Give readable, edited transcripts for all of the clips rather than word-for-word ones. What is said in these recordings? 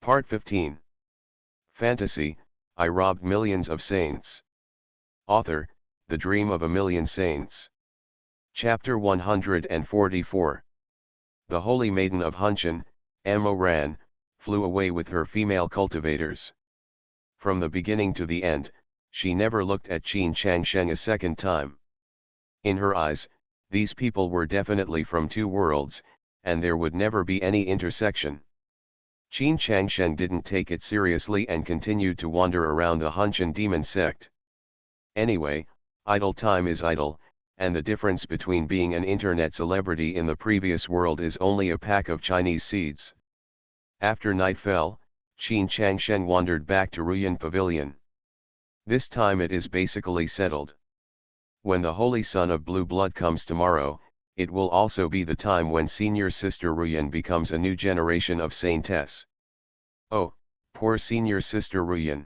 Part 15. Fantasy, I Robbed Millions of Saints. Author, The Dream of a Million Saints. Chapter 144. The Holy Maiden of Hunshan, Ammo Ran, flew away with her female cultivators. From the beginning to the end, she never looked at Qin Changsheng a second time. In her eyes, these people were definitely from two worlds, and there would never be any intersection. Qin Changsheng didn't take it seriously and continued to wander around the Hunshan demon sect. Anyway, idle time is idle, and the difference between being an internet celebrity in the previous world is only a pack of Chinese seeds. After night fell, Qin Changsheng wandered back to Ruyan Pavilion. This time it is basically settled. When the Holy Son of Blue Blood comes tomorrow, it will also be the time when senior sister Ruyan becomes a new generation of saintess. Oh, poor senior sister Ruyan.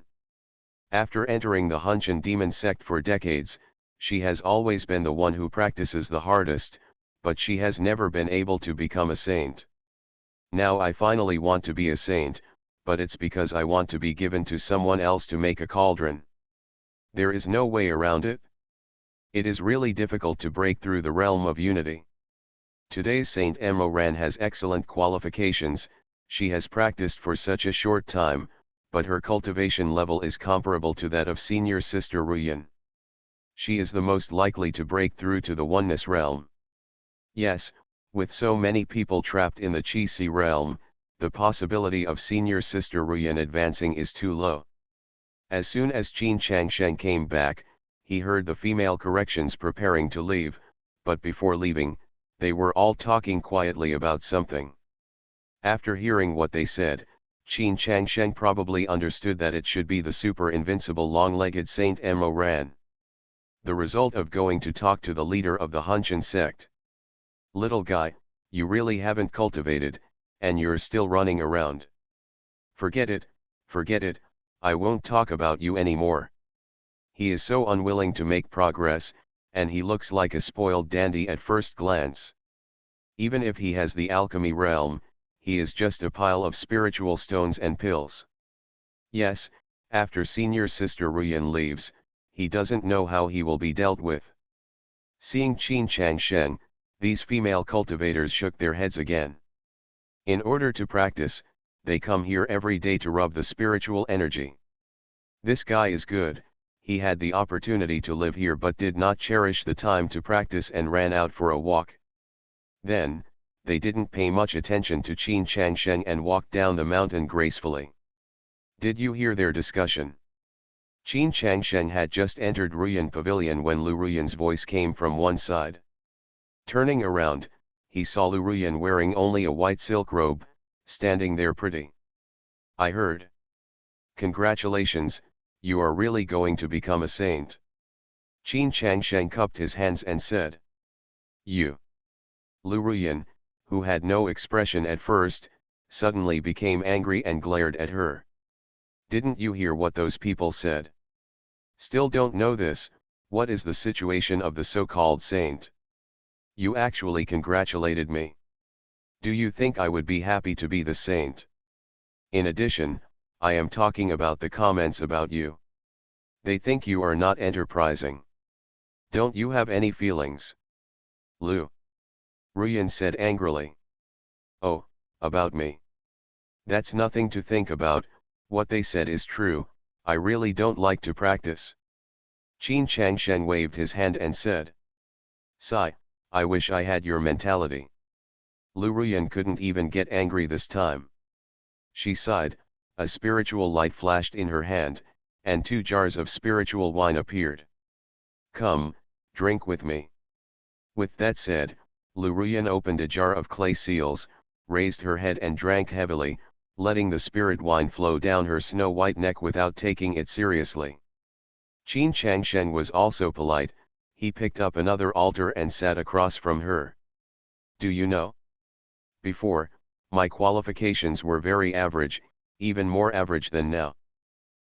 After entering the Hunshan demon sect for decades, she has always been the one who practices the hardest, but she has never been able to become a saint. Now I finally want to be a saint, but it's because I want to be given to someone else to make a cauldron. There is no way around it. It is really difficult to break through the realm of unity. Today's Saint Ammo Ran has excellent qualifications. She has practiced for such a short time, but her cultivation level is comparable to that of senior sister Ruyan. She is the most likely to break through to the oneness realm. Yes, with so many people trapped in the Qi realm, the possibility of senior sister Ruyan advancing is too low. As soon as Qin Changsheng came back, he heard the female corrections preparing to leave, but before leaving, they were all talking quietly about something. After hearing what they said, Qin Changsheng probably understood that it should be the super invincible long-legged Saint Ammo Ran. The result of going to talk to the leader of the Hunshan sect. Little guy, you really haven't cultivated, and you're still running around. Forget it, I won't talk about you anymore. He is so unwilling to make progress, and he looks like a spoiled dandy at first glance. Even if he has the alchemy realm, he is just a pile of spiritual stones and pills. Yes, after senior sister Ruyan leaves, he doesn't know how he will be dealt with. Seeing Qin Changsheng, these female cultivators shook their heads again. In order to practice, they come here every day to rub the spiritual energy. This guy is good. He had the opportunity to live here but did not cherish the time to practice and ran out for a walk. Then, they didn't pay much attention to Qin Changsheng and walked down the mountain gracefully. Did you hear their discussion? Qin Changsheng had just entered Ruyan Pavilion when Lu Ruyan's voice came from one side. Turning around, he saw Lu Ruyan wearing only a white silk robe, standing there pretty. I heard. Congratulations, you are really going to become a saint. Qin Changsheng cupped his hands and said. You. Lu Ruyan, who had no expression at first, suddenly became angry and glared at her. Didn't you hear what those people said? Still don't know this, what is the situation of the so-called saint? You actually congratulated me. Do you think I would be happy to be the saint? In addition, I am talking about the comments about you. They think you are not enterprising. Don't you have any feelings? Lu Ruyan said angrily. Oh, about me. That's nothing to think about, what they said is true, I really don't like to practice. Qin Changsheng waved his hand and said. Sigh, I wish I had your mentality. Lu Ruyan couldn't even get angry this time. She sighed, a spiritual light flashed in her hand, and 2 jars of spiritual wine appeared. Come, drink with me. With that said, Lu Ruyan opened a jar of clay seals, raised her head and drank heavily, letting the spirit wine flow down her snow-white neck without taking it seriously. Qin Changsheng was also polite, he picked up another altar and sat across from her. Do you know? Before, my qualifications were very average, even more average than now.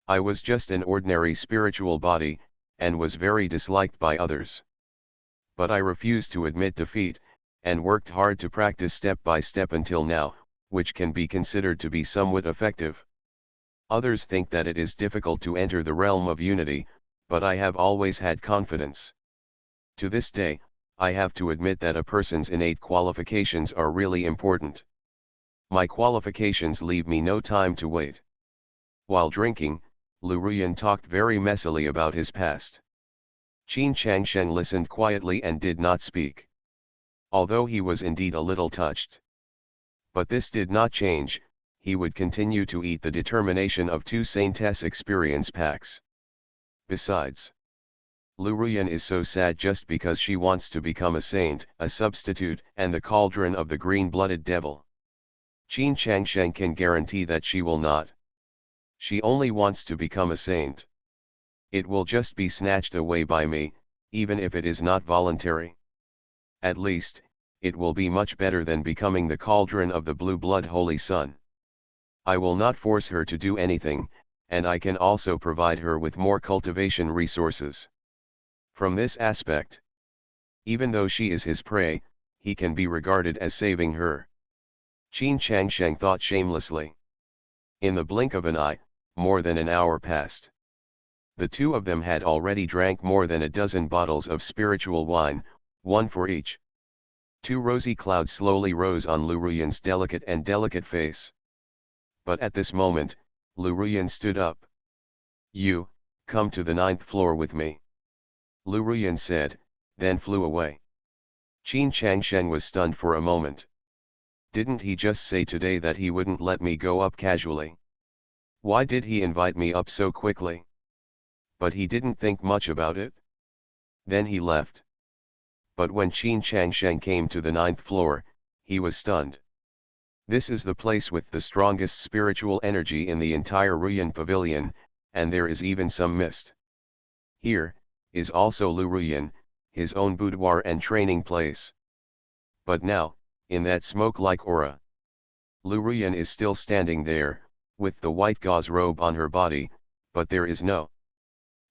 I was just an ordinary spiritual body, and was very disliked by others. But I refused to admit defeat, and worked hard to practice step by step until now, which can be considered to be somewhat effective. Others think that it is difficult to enter the realm of unity, but I have always had confidence. To this day, I have to admit that a person's innate qualifications are really important. My qualifications leave me no time to wait. While drinking, Lu Ruyan talked very messily about his past. Qin Changsheng listened quietly and did not speak. Although he was indeed a little touched. But this did not change, he would continue to eat the determination of 2 saintess experience packs. Besides, Lu Ruyan is so sad just because she wants to become a saint, a substitute, and the cauldron of the green-blooded devil. Qin Changsheng can guarantee that she will not. She only wants to become a saint. It will just be snatched away by me, even if it is not voluntary. At least, it will be much better than becoming the cauldron of the blue blood holy sun. I will not force her to do anything, and I can also provide her with more cultivation resources. From this aspect, even though she is his prey, he can be regarded as saving her. Qin Changsheng thought shamelessly. In the blink of an eye, more than an hour passed. The two of them had already drank more than a dozen bottles of spiritual wine, one for each. 2 rosy clouds slowly rose on Lu Ruyan's delicate face. But at this moment, Lu Ruyan stood up. "You, come to the 9th floor with me," Lu Ruyan said, then flew away. Qin Changsheng was stunned for a moment. Didn't he just say today that he wouldn't let me go up casually? Why did he invite me up so quickly? But he didn't think much about it. Then he left. But when Qin Changsheng came to the 9th floor, he was stunned. This is the place with the strongest spiritual energy in the entire Ruyan Pavilion, and there is even some mist. Here, is also Lu Ruyan, his own boudoir and training place. But now, in that smoke-like aura, Lu Ruyan is still standing there, with the white gauze robe on her body, but there is no.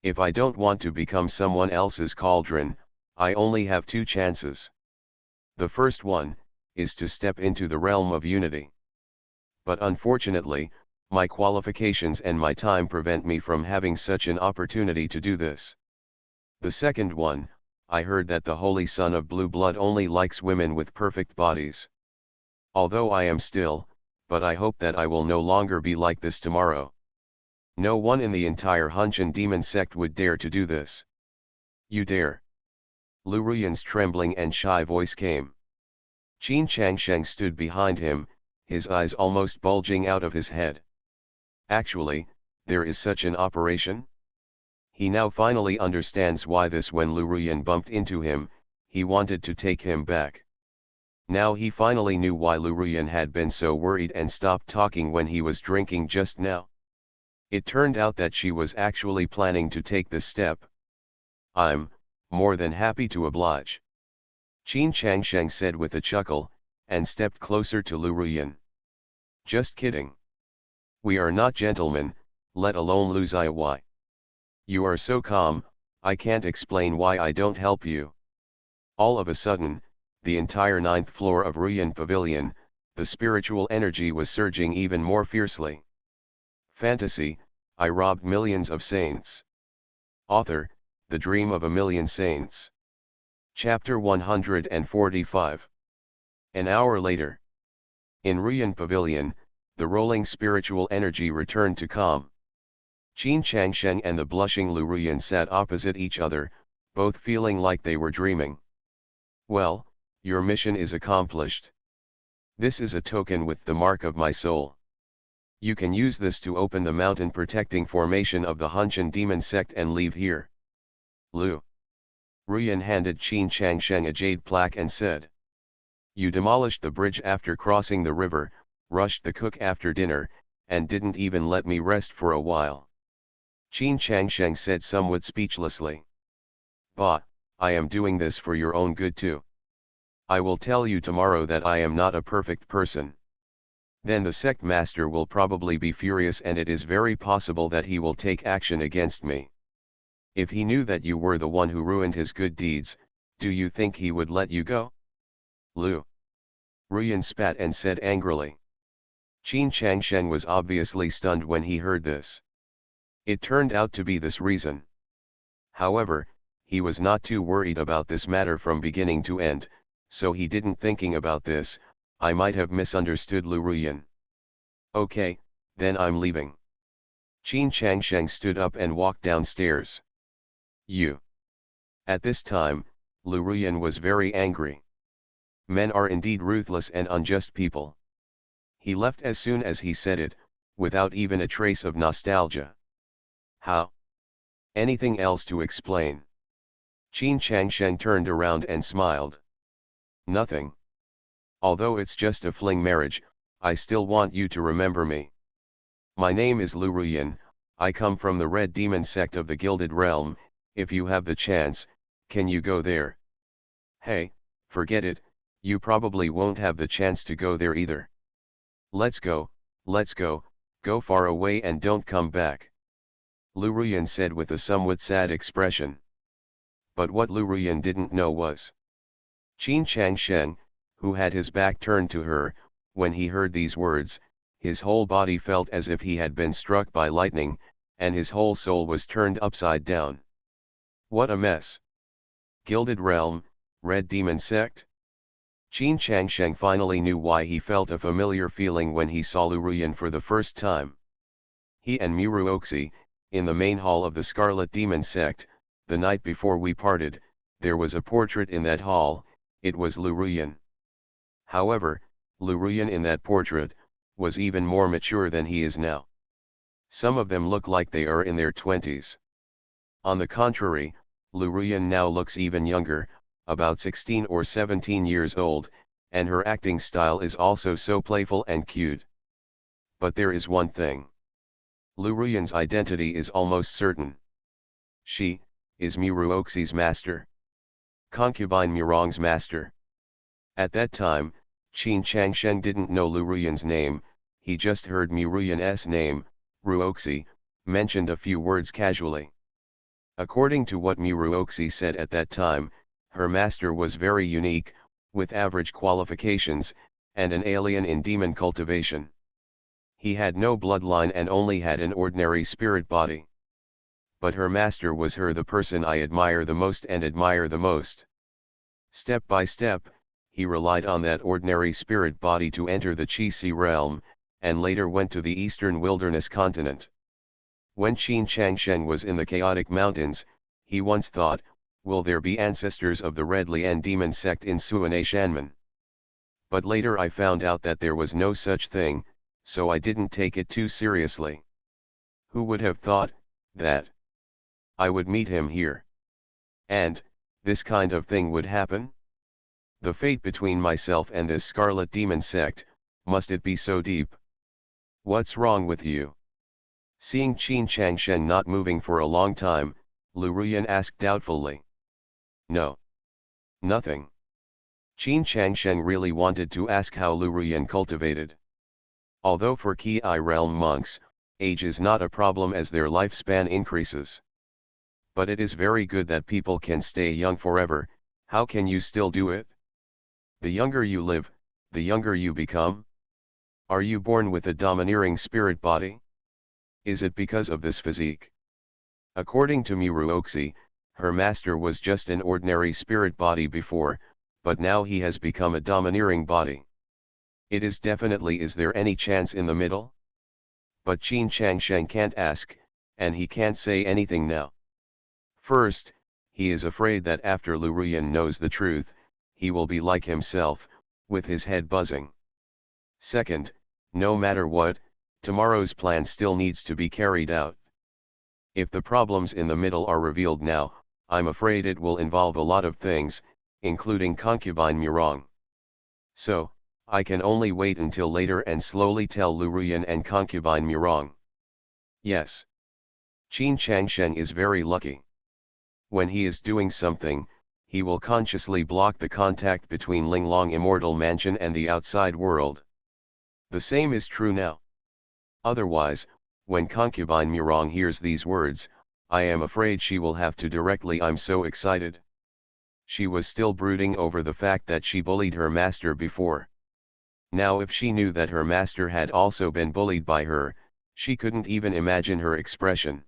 If I don't want to become someone else's cauldron, I only have 2 chances. The first one, is to step into the realm of unity. But unfortunately, my qualifications and my time prevent me from having such an opportunity to do this. The second one, I heard that the Holy Son of Blue Blood only likes women with perfect bodies. Although I am still, but I hope that I will no longer be like this tomorrow. No one in the entire Hunshan demon sect would dare to do this. You dare? Lu Ruyan's trembling and shy voice came. Qin Changsheng stood behind him, his eyes almost bulging out of his head. Actually, there is such an operation? He now finally understands why when Lu Ruyan bumped into him, he wanted to take him back. Now he finally knew why Lu Ruyan had been so worried and stopped talking when he was drinking just now. It turned out that she was actually planning to take this step. "I'm more than happy to oblige," Qin Changsheng said with a chuckle, and stepped closer to Lu Ruyan. "Just kidding. We are not gentlemen, let alone Lu Ziyi. You are so calm, I can't explain why I don't help you." All of a sudden, the entire 9th floor of Ruyan Pavilion, the spiritual energy was surging even more fiercely. Fantasy, I robbed millions of saints. Author, The Dream of a Million Saints. Chapter 145. An hour later. In Ruyan Pavilion, the rolling spiritual energy returned to calm. Qin Changsheng and the blushing Lu Ruyan sat opposite each other, both feeling like they were dreaming. "Well, your mission is accomplished. This is a token with the mark of my soul. You can use this to open the mountain protecting formation of the Hunshan demon sect and leave here." Lu Ruyan handed Qin Changsheng a jade plaque and said, "You demolished the bridge after crossing the river, rushed the cook after dinner, and didn't even let me rest for a while." Qin Changsheng said somewhat speechlessly. "Bah, I am doing this for your own good too. I will tell you tomorrow that I am not a perfect person. Then the sect master will probably be furious and it is very possible that he will take action against me. If he knew that you were the one who ruined his good deeds, do you think he would let you go?" Lu Ruyan spat and said angrily. Qin Changshen was obviously stunned when he heard this. It turned out to be this reason. However, he was not too worried about this matter from beginning to end, so he didn't thinking about this. I might have misunderstood Lu Ruyan. Okay, then I'm leaving. Qin Changsheng stood up and walked downstairs. You. At this time, Lu Ruyan was very angry. Men are indeed ruthless and unjust people. He left as soon as he said it, without even a trace of nostalgia. How? Anything else to explain? Qin Changsheng turned around and smiled. Nothing. Although it's just a fling marriage, I still want you to remember me. My name is Lu Ruyan, I come from the Red Demon sect of the Gilded Realm. If you have the chance, can you go there? Hey, forget it, you probably won't have the chance to go there either. Let's go, go far away and don't come back. Lu Ruyan said with a somewhat sad expression. But what Lu Ruyan didn't know was Qin Changshen, who had his back turned to her, when he heard these words, his whole body felt as if he had been struck by lightning, and his whole soul was turned upside down. What a mess! Gilded Realm, Red Demon Sect? Qin Changsheng finally knew why he felt a familiar feeling when he saw Lu Ruyan for the first time. He and Muruoxi, in the main hall of the Scarlet Demon Sect, the night before we parted, there was a portrait in that hall. It was Lu Ruyan. However, Lu Ruyan in that portrait was even more mature than he is now. Some of them look like they are in their 20s. On the contrary, Lu Ruyan now looks even younger, about 16 or 17 years old, and her acting style is also so playful and cute. But there is one thing. Lu Ruyan's identity is almost certain. She is Muruoxi's master. Concubine Murong's master. At that time, Qin Changshen didn't know Lu Ruyan's name, he just heard Muruyan's name, Ruoxi, mentioned a few words casually. According to what Muruoxi said at that time, her master was very unique, with average qualifications, and an alien in demon cultivation. He had no bloodline and only had an ordinary spirit body. But her master was the person I admire the most and admire the most. Step by step, he relied on that ordinary spirit body to enter the Qi realm, and later went to the eastern wilderness continent. When Qin Changshen was in the chaotic mountains, he once thought, will there be ancestors of the Red Lian demon sect in Suanei Shanmen? But later I found out that there was no such thing, so I didn't take it too seriously. Who would have thought that I would meet him here? And this kind of thing would happen? The fate between myself and this Scarlet Demon sect, must it be so deep? What's wrong with you? Seeing Qin Changshen not moving for a long time, Lu Ruyan asked doubtfully. No. Nothing. Qin Changshen really wanted to ask how Lu Ruyan cultivated. Although for Qi realm monks, age is not a problem as their lifespan increases. But it is very good that people can stay young forever. How can you still do it? The younger you live, the younger you become. Are you born with a domineering spirit body? Is it because of this physique? According to Muruoxi, her master was just an ordinary spirit body before, but now he has become a domineering body. It is definitely. Is there any chance in the middle? But Qin Changshen can't ask, and he can't say anything now. First, he is afraid that after Lu Ruyan knows the truth, he will be like himself, with his head buzzing. Second, no matter what, tomorrow's plan still needs to be carried out. If the problems in the middle are revealed now, I'm afraid it will involve a lot of things, including concubine Murong. So, I can only wait until later and slowly tell Lu Ruyan and concubine Murong. Yes. Qin Changshen is very lucky. When he is doing something, he will consciously block the contact between Linglong Immortal Mansion and the outside world. The same is true now. Otherwise, when concubine Murong hears these words, I am afraid she will have to directly. I'm so excited. She was still brooding over the fact that she bullied her master before. Now if she knew that her master had also been bullied by her, she couldn't even imagine her expression.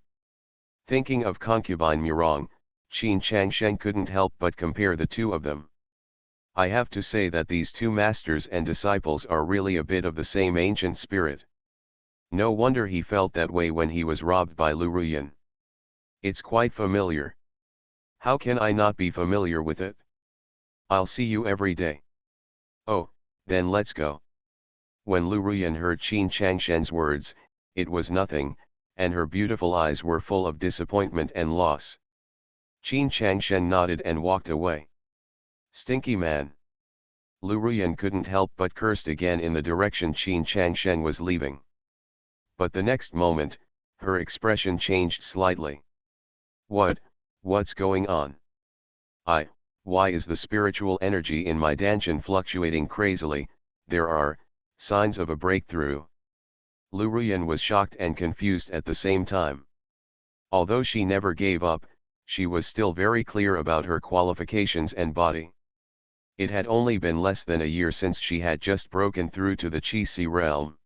Thinking of concubine Murong, Qin Changshen couldn't help but compare the two of them. I have to say that these two masters and disciples are really a bit of the same ancient spirit. No wonder he felt that way when he was robbed by Lu Ruyan. It's quite familiar. How can I not be familiar with it? I'll see you every day. Oh, then let's go. When Lu Ruyan heard Qin Changshen's words, it was nothing, and her beautiful eyes were full of disappointment and loss. Qin Changshen nodded and walked away. Stinky man. Lu Ruyan couldn't help but cursed again in the direction Qin Changshen was leaving. But the next moment, her expression changed slightly. What's going on? Why is the spiritual energy in my Danshan fluctuating crazily? There are signs of a breakthrough. Lu Ruyan was shocked and confused at the same time. Although she never gave up, she was still very clear about her qualifications and body. It had only been less than a year since she had just broken through to the Qi realm.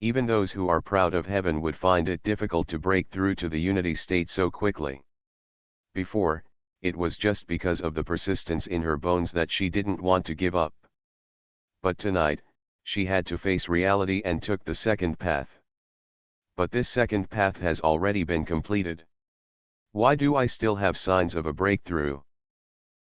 Even those who are proud of heaven would find it difficult to break through to the unity state so quickly. Before, it was just because of the persistence in her bones that she didn't want to give up. But tonight, she had to face reality and took the second path. But this second path has already been completed. Why do I still have signs of a breakthrough?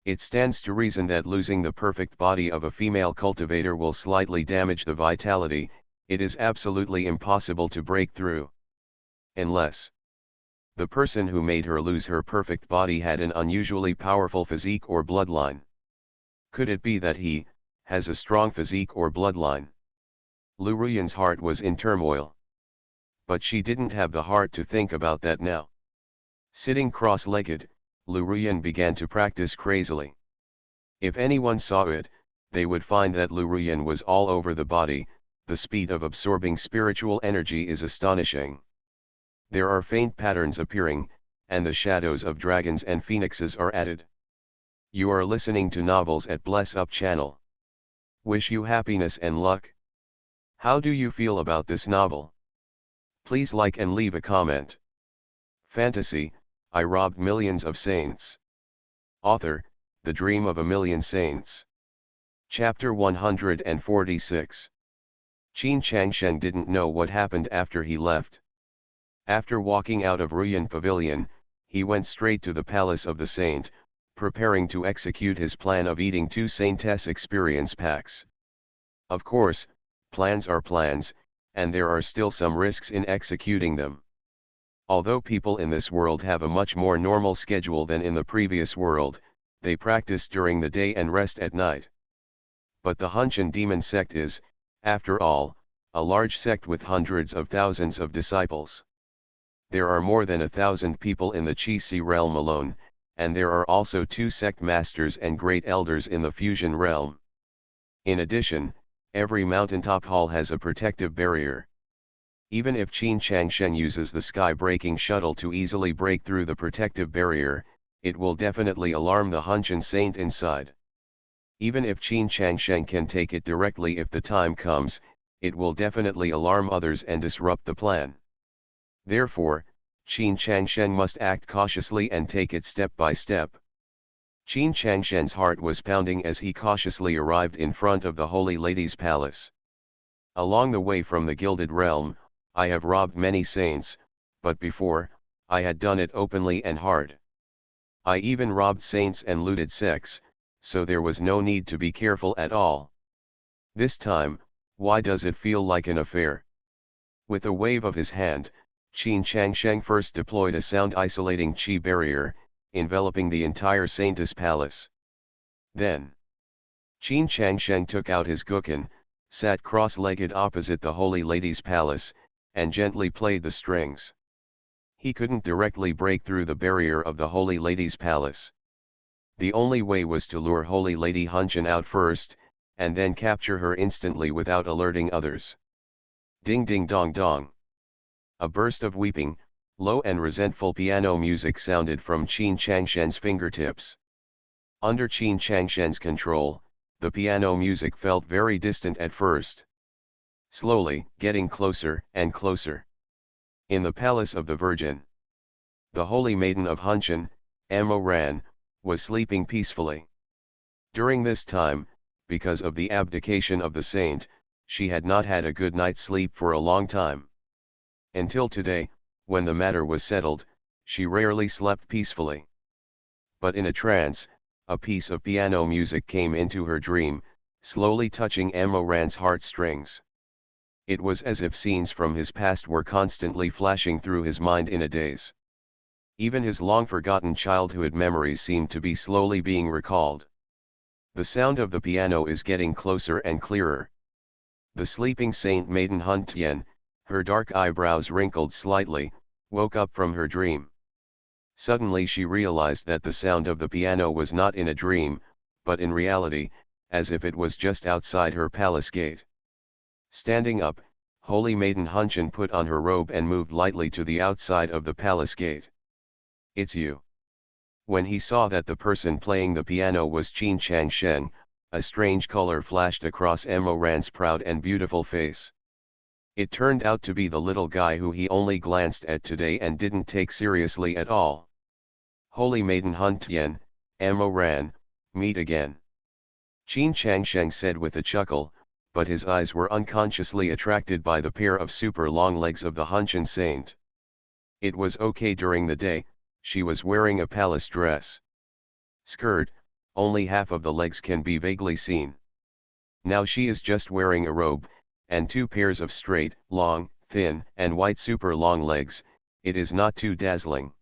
It stands to reason that losing the perfect body of a female cultivator will slightly damage the vitality. It is absolutely impossible to break through. Unless the person who made her lose her perfect body had an unusually powerful physique or bloodline. Could it be that he has a strong physique or bloodline? Lu Ruyan's heart was in turmoil. But she didn't have the heart to think about that now. Sitting cross-legged, Lu Ruyan began to practice crazily. If anyone saw it, they would find that Lu Ruyan was all over the body. The speed of absorbing spiritual energy is astonishing. There are faint patterns appearing, and the shadows of dragons and phoenixes are added. You are listening to Novels at Bless Up channel. Wish you happiness and luck. How do you feel about this novel? Please like and leave a comment. Fantasy, I Robbed Millions of Saints. Author, The Dream of a Million Saints. Chapter 146. Qin Changshen didn't know what happened after he left. After walking out of Ruyan Pavilion, he went straight to the palace of the saint, preparing to execute his plan of eating 2 Saintess experience packs. Of course, plans are plans, and there are still some risks in executing them. Although people in this world have a much more normal schedule than in the previous world, they practice during the day and rest at night. But the Hunshan demon sect is, after all, a large sect with hundreds of thousands of disciples. There are more than 1,000 people in the Qi realm alone, and there are also 2 sect masters and great elders in the fusion realm. In addition, every mountaintop hall has a protective barrier. Even if Qin Changshen uses the sky-breaking shuttle to easily break through the protective barrier, it will definitely alarm the Hunshan saint inside. Even if Qin Changshen can take it directly if the time comes, it will definitely alarm others and disrupt the plan. Therefore, Qin Changshen must act cautiously and take it step by step. Qin Changshen's heart was pounding as he cautiously arrived in front of the Holy Lady's palace. Along the way from the Gilded Realm, I have robbed many saints, but before, I had done it openly and hard. I even robbed saints and looted sects, so there was no need to be careful at all. This time, why does it feel like an affair? With a wave of his hand, Qin Changshen first deployed a sound-isolating Qi barrier, enveloping the entire Saintess palace. Then, Qin Changshen took out his guqin, sat cross-legged opposite the Holy Lady's palace, and gently played the strings. He couldn't directly break through the barrier of the Holy Lady's palace. The only way was to lure Holy Lady Hunshan out first, and then capture her instantly without alerting others. Ding ding dong dong. A burst of weeping, low and resentful piano music sounded from Qin Changshen's fingertips. Under Qin Changshen's control, the piano music felt very distant at first. Slowly, getting closer and closer. In the palace of the Virgin, the holy maiden of Hunchen, Amoran, was sleeping peacefully. During this time, because of the abdication of the saint, she had not had a good night's sleep for a long time. Until today, when the matter was settled, she rarely slept peacefully. But in a trance, a piece of piano music came into her dream, slowly touching Amoran's heartstrings. It was as if scenes from his past were constantly flashing through his mind in a daze. Even his long-forgotten childhood memories seemed to be slowly being recalled. The sound of the piano is getting closer and clearer. The sleeping Saint Maiden Huntien, her dark eyebrows wrinkled slightly, woke up from her dream. Suddenly she realized that the sound of the piano was not in a dream, but in reality, as if it was just outside her palace gate. Standing up, Holy Maiden Hunchen put on her robe and moved lightly to the outside of the palace gate. "It's you." When he saw that the person playing the piano was Qin Changsheng, a strange color flashed across Amoran's proud and beautiful face. It turned out to be the little guy who he only glanced at today and didn't take seriously at all. "Holy Maiden Huntien, Amoran, meet again," Qin Changsheng said with a chuckle, but his eyes were unconsciously attracted by the pair of super long legs of the Hunchen saint. It was okay during the day, she was wearing a palace dress. Skirt, only half of the legs can be vaguely seen. Now she is just wearing a robe, and two pairs of straight, long, thin, and white super long legs. It is not too dazzling.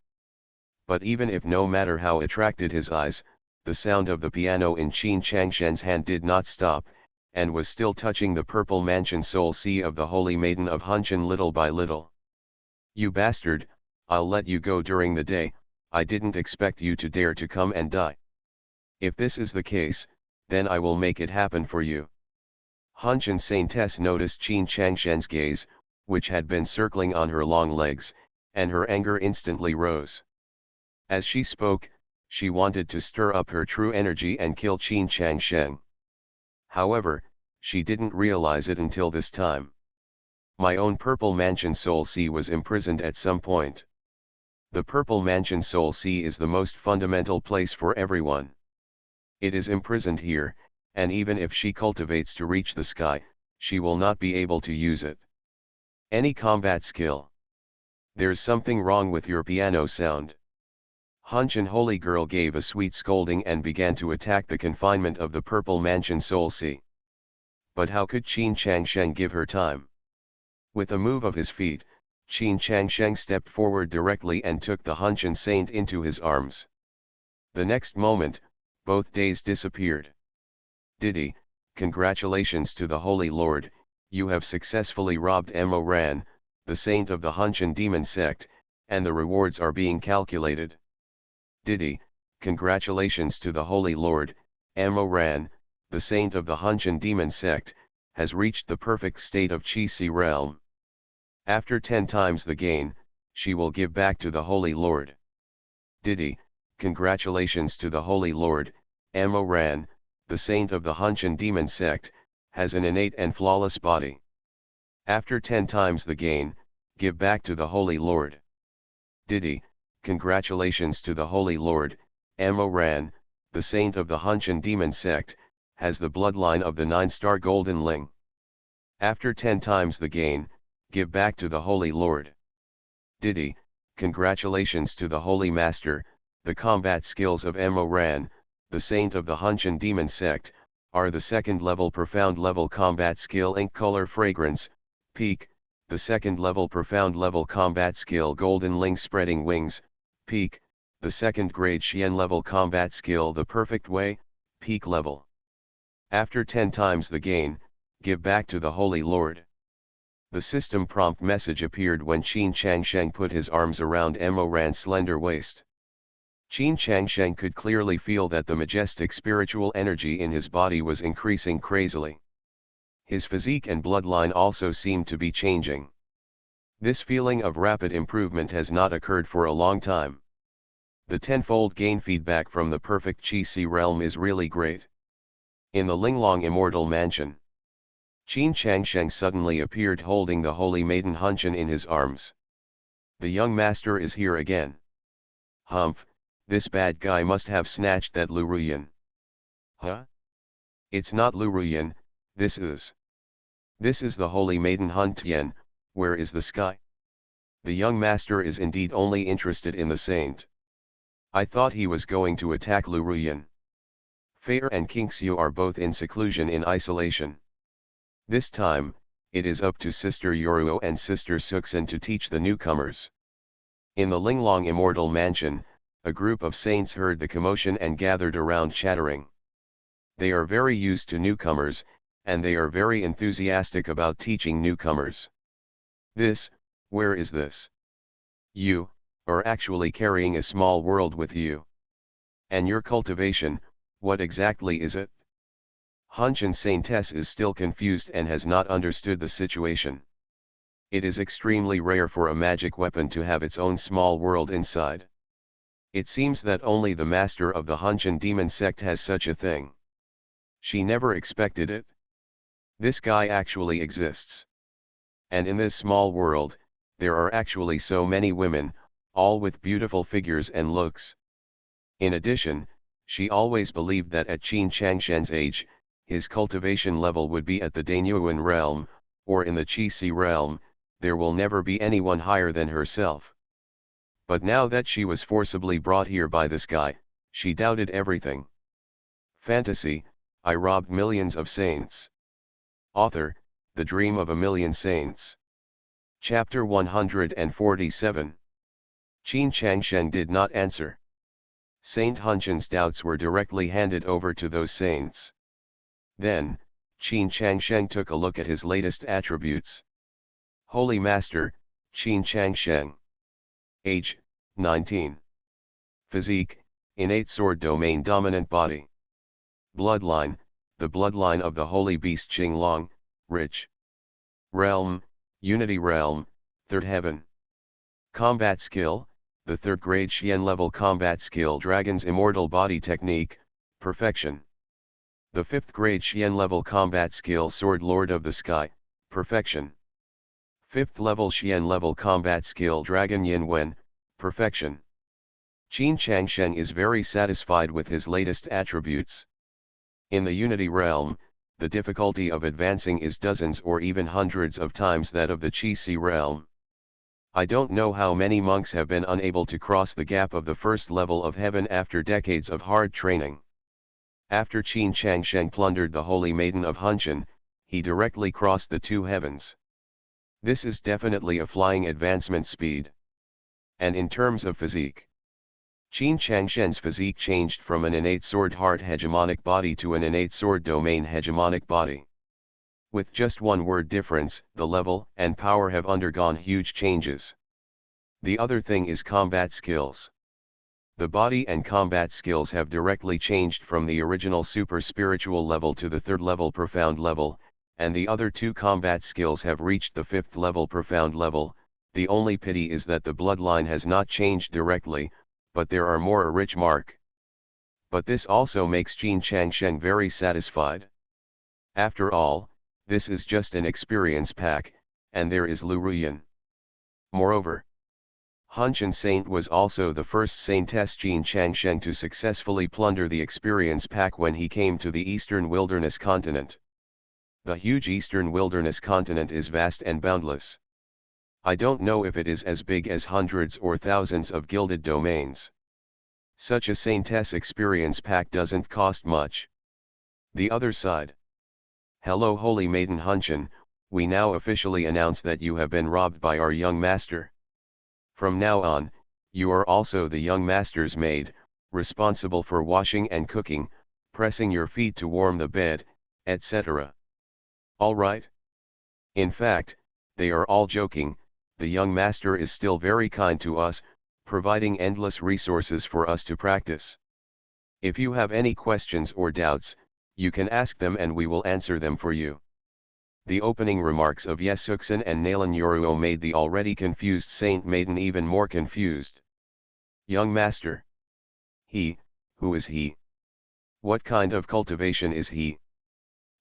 But even if no matter how attracted his eyes, the sound of the piano in Qin Changshen's hand did not stop, and was still touching the purple mansion soul sea of the Holy Maiden of Hunchen little by little. "You bastard, I'll let you go during the day, I didn't expect you to dare to come and die. If this is the case, then I will make it happen for you." Hunchen Saintess noticed Qin Changshen's gaze, which had been circling on her long legs, and her anger instantly rose. As she spoke, she wanted to stir up her true energy and kill Qin Changsheng. However, she didn't realize it until this time. My own Purple Mansion Soul Sea was imprisoned at some point. The Purple Mansion Soul Sea is the most fundamental place for everyone. It is imprisoned here, and even if she cultivates to reach the sky, she will not be able to use it. Any combat skill. "There's something wrong with your piano sound." Hunchen Holy Girl gave a sweet scolding and began to attack the confinement of the Purple Mansion Soul Sea. But how could Qin Changsheng give her time? With a move of his feet, Qin Changsheng stepped forward directly and took the Hunchen saint into his arms. The next moment, both days disappeared. "Didi, congratulations to the Holy Lord, you have successfully robbed Amoran, the saint of the Hunchen demon sect, and the rewards are being calculated." "Didi, congratulations to the Holy Lord, Amoran, the saint of the Hunchen demon sect, has reached the perfect state of Chi-Si realm. After 10 times the gain, she will give back to the Holy Lord." "Didi, congratulations to the Holy Lord, Amoran, the saint of the Hunchen demon sect, has an innate and flawless body. After 10 times the gain, give back to the Holy Lord." "Didi, congratulations to the Holy Lord, Amoran, the saint of the Hunchen demon sect, has the bloodline of the 9-star golden ling. After 10 times the gain, give back to the Holy Lord." "Didi, congratulations to the Holy Master, the combat skills of Amoran, the saint of the Hunchen demon sect, are the 2nd level profound level combat skill ink color fragrance, peak, the 2nd level profound level combat skill golden ling spreading wings, peak, the 2nd grade Xian level combat skill the perfect way, peak level. After 10 times the gain, give back to the Holy Lord." The system prompt message appeared when Qin Changsheng put his arms around Amoran's slender waist. Qin Changsheng could clearly feel that the majestic spiritual energy in his body was increasing crazily. His physique and bloodline also seemed to be changing. This feeling of rapid improvement has not occurred for a long time. The tenfold gain feedback from the perfect Chi-Si realm is really great. In the Linglong Immortal Mansion, Qin Changsheng suddenly appeared holding the holy maiden Hunchen in his arms. The young master is here again. Humph, this bad guy must have snatched that Lu Ruyan. Huh? It's not Lu Ruyan, this is the holy maiden Hun Tian. Where is the sky? The young master is indeed only interested in the saint. I thought he was going to attack Lu Ruyan. Fair and King Xiu are both in seclusion in isolation. This time, it is up to Sister Yoruo and Sister Suxin to teach the newcomers. In the Linglong Immortal Mansion, a group of saints heard the commotion and gathered around chattering. They are very used to newcomers, and they are very enthusiastic about teaching newcomers. Where is this? You are actually carrying a small world with you. And your cultivation, what exactly is it? Hunchen Saintess is still confused and has not understood the situation. It is extremely rare for a magic weapon to have its own small world inside. It seems that only the master of the Hunchen demon sect has such a thing. She never expected it. This guy actually exists. And in this small world, there are actually so many women, all with beautiful figures and looks. In addition, she always believed that at Qin Changshen's age, his cultivation level would be at the Danyuan realm, or in the Qi realm. There will never be anyone higher than herself. But now that she was forcibly brought here by this guy, she doubted everything. Fantasy, I robbed millions of saints. Author, The Dream of a Million Saints. Chapter 147. Qin Changshen did not answer. Saint Hunchen's doubts were directly handed over to those saints. Then, Qin Changshen took a look at his latest attributes. Holy Master, Qin Changsheng. Age, 19. Physique, innate sword domain dominant body. Bloodline, the bloodline of the holy beast Qinglong, rich. Realm, Unity Realm, 3rd Heaven. Combat skill, the 3rd grade Xian level combat skill Dragon's Immortal Body Technique, perfection. The 5th grade Xian level combat skill Sword Lord of the Sky, perfection. 5th level Xian level combat skill Dragon Yin Wen, perfection. Qin Changshen is very satisfied with his latest attributes. In the Unity realm, the difficulty of advancing is dozens or even hundreds of times that of the Qi realm. I don't know how many monks have been unable to cross the gap of the 1st level of heaven after decades of hard training. After Qin Changshen plundered the holy maiden of Hunchen, he directly crossed the 2 heavens. This is definitely a flying advancement speed. And in terms of physique, Qin Changshen's physique changed from an innate sword heart hegemonic body to an innate sword domain hegemonic body. With just one word difference, the level and power have undergone huge changes. The other thing is combat skills. The body and combat skills have directly changed from the original super spiritual level to the 3rd level profound level, and the other 2 combat skills have reached the 5th level profound level. The only pity is that the bloodline has not changed directly, but there are more a rich mark. But this also makes Qin Changshen very satisfied. After all, this is just an experience pack, and there is Lu Ruyan. Moreover, Hunchen Saint was also the first saintess Qin Changshen to successfully plunder the experience pack when he came to the Eastern Wilderness continent. The huge Eastern Wilderness continent is vast and boundless. I don't know if it is as big as hundreds or thousands of gilded domains. Such a saintess experience pack doesn't cost much. The other side. Hello Holy Maiden Hunchen, we now officially announce that you have been robbed by our young master. From now on, you are also the young master's maid, responsible for washing and cooking, pressing your feet to warm the bed, etc. All right? In fact, they are all joking. The young master is still very kind to us, providing endless resources for us to practice. If you have any questions or doubts, you can ask them and we will answer them for you. The opening remarks of Yesuxin and Nalan Yoruo made the already confused Saint Maiden even more confused. Young master. Who is he? What kind of cultivation is he?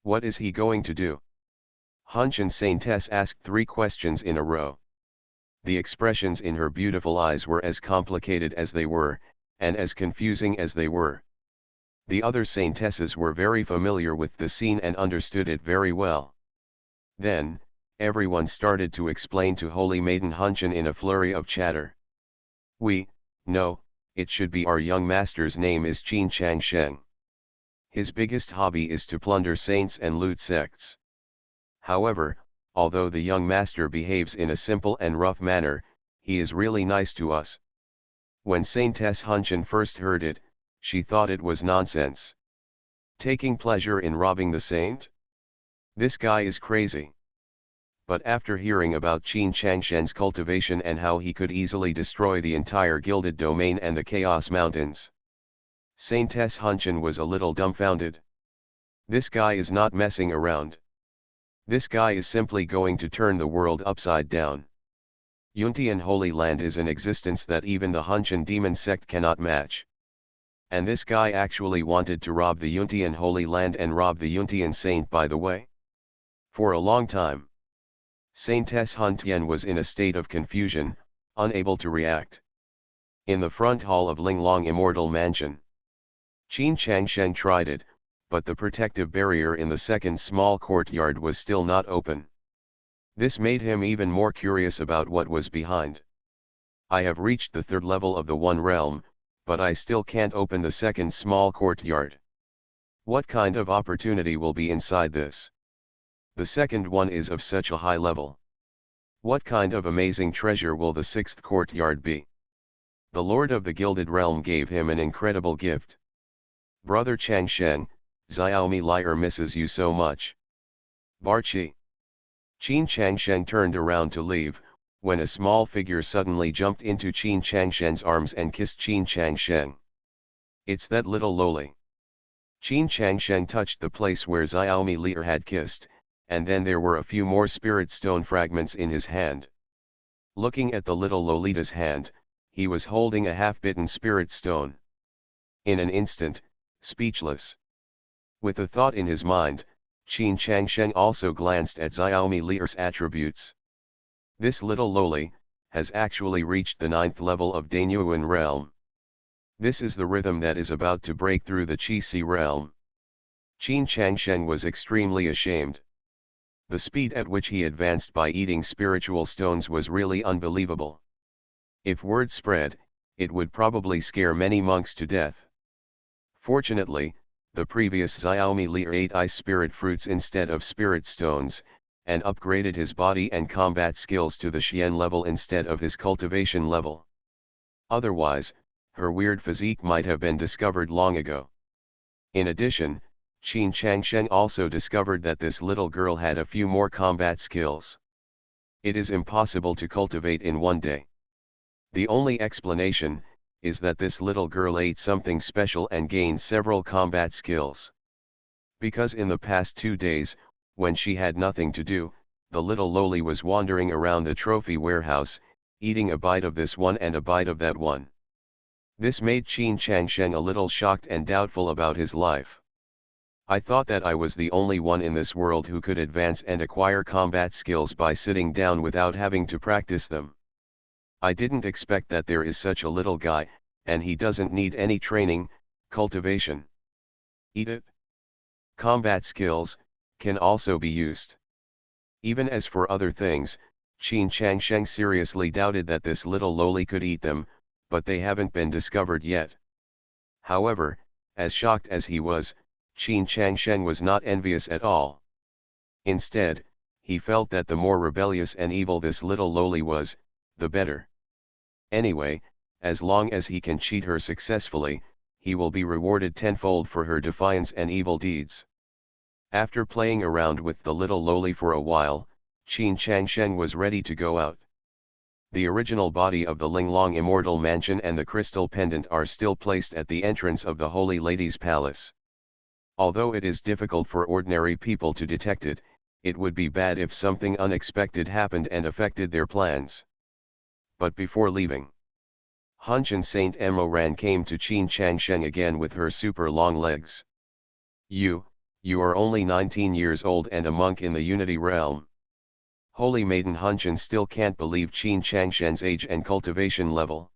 What is he going to do? Hunchen Saintess asked 3 questions in a row. The expressions in her beautiful eyes were as complicated as they were, and as confusing as they were. The other saintesses were very familiar with the scene and understood it very well. Then, everyone started to explain to Holy Maiden Hunchen in a flurry of chatter. We know, it should be our young master's name is Qin Chang Sheng. His biggest hobby is to plunder saints and loot sects. However, although the young master behaves in a simple and rough manner, he is really nice to us. When Saintess Hunchen first heard it, she thought it was nonsense. Taking pleasure in robbing the saint? This guy is crazy. But after hearing about Qin Changshen's cultivation and how he could easily destroy the entire gilded domain and the Chaos Mountains, Saintess Hunchen was a little dumbfounded. This guy is not messing around. This guy is simply going to turn the world upside down. Yuntian Holy Land is an existence that even the Hunchen demon sect cannot match. And this guy actually wanted to rob the Yuntian Holy Land and rob the Yuntian saint by the way. For a long time, Saintess Huntian was in a state of confusion, unable to react. In the front hall of Linglong Immortal Mansion, Qin Changshen tried it, but the protective barrier in the second small courtyard was still not open. This made him even more curious about what was behind. I have reached the 3rd level of the One Realm, but I still can't open the second small courtyard. What kind of opportunity will be inside this? The second one is of such a high level. What kind of amazing treasure will the 6th courtyard be? The Lord of the Gilded Realm gave him an incredible gift. Brother Changshen, Xiaomi Liar misses you so much. Barchi. Qin Changshen turned around to leave, when a small figure suddenly jumped into Qin Changshen's arms and kissed Qin Changshen. It's that little loli. Qin Changshen touched the place where Xiaomi Liar had kissed, and then there were a few more spirit stone fragments in his hand. Looking at the little Lolita's hand, he was holding a half-bitten spirit stone. In an instant, speechless. With a thought in his mind, Qin Changshen also glanced at Xiaomi Liar's attributes. This little loli has actually reached the 9th level of Danyuan realm. This is the rhythm that is about to break through the Qi realm. Qin Changshen was extremely ashamed. The speed at which he advanced by eating spiritual stones was really unbelievable. If word spread, it would probably scare many monks to death. Fortunately, the previous Xiaomi Liar ate ice spirit fruits instead of spirit stones, and upgraded his body and combat skills to the Xian level instead of his cultivation level. Otherwise, her weird physique might have been discovered long ago. In addition, Qin Changshen also discovered that this little girl had a few more combat skills. It is impossible to cultivate in one day. The only explanation is that this little girl ate something special and gained several combat skills. Because in the past 2 days, when she had nothing to do, the little loli was wandering around the trophy warehouse, eating a bite of this one and a bite of that one. This made Qin Changshen a little shocked and doubtful about his life. I thought that I was the only one in this world who could advance and acquire combat skills by sitting down without having to practice them. I didn't expect that there is such a little guy, and he doesn't need any training, cultivation. Eat it. Combat skills can also be used. Even as for other things, Qin Changshen seriously doubted that this little loli could eat them, but they haven't been discovered yet. However, as shocked as he was, Qin Changshen was not envious at all. Instead, he felt that the more rebellious and evil this little loli was, the better. Anyway, as long as he can cheat her successfully, he will be rewarded tenfold for her defiance and evil deeds. After playing around with the little loli for a while, Qin Changshen was ready to go out. The original body of the Linglong Immortal Mansion and the crystal pendant are still placed at the entrance of the Holy Lady's palace. Although it is difficult for ordinary people to detect it, it would be bad if something unexpected happened and affected their plans. But before leaving, Hunchen Saint Emoran came to Qin Changshen again with her super long legs. You You are only 19 years old and a monk in the Unity realm. Holy Maiden Hunshan still can't believe Qin Changshen's age and cultivation level.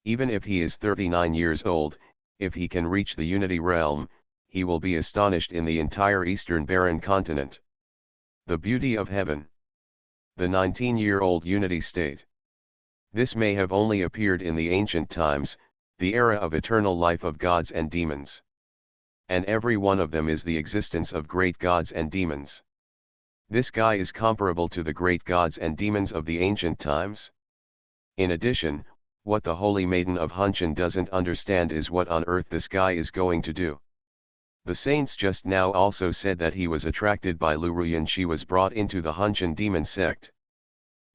Even if he is 39 years old, if he can reach the Unity realm, he will be astonished in the entire Eastern Barren continent. The beauty of heaven. The 19-year-old Unity state. This may have only appeared in the ancient times, the era of eternal life of gods and demons. And every one of them is the existence of great gods and demons. This guy is comparable to the great gods and demons of the ancient times. In addition, what the Holy Maiden of Hunshan doesn't understand is what on earth this guy is going to do. The saints just now also said that he was attracted by Lu Ruyan. She was brought into the Hunshan demon sect.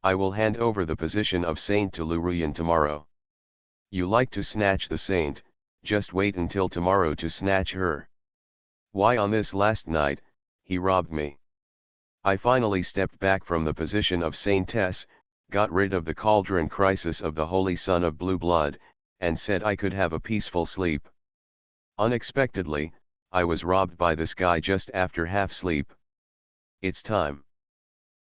I will hand over the position of saint to Lu Ruyan tomorrow. You like to snatch the saint, just wait until tomorrow to snatch her. Why on this last night, he robbed me. I finally stepped back from the position of saintess, got rid of the cauldron crisis of the holy son of blue blood, and said I could have a peaceful sleep. Unexpectedly, I was robbed by this guy just after half sleep. It's time.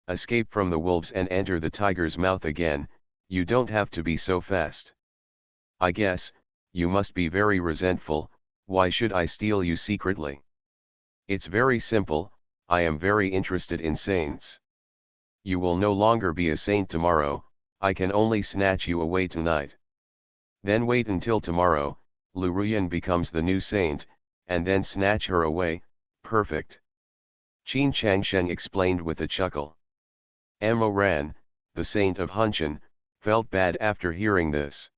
Escape from the wolves and enter the tiger's mouth again. You don't have to be so fast. I guess, you must be very resentful. Why should I steal you secretly? It's very simple, I am very interested in saints. You will no longer be a saint tomorrow, I can only snatch you away tonight. Then wait until tomorrow, Lu Ruyan becomes the new saint, and then snatch her away. Perfect. Qin Changshen explained with a chuckle. Amo Ran, the saint of Hunshan, felt bad after hearing this.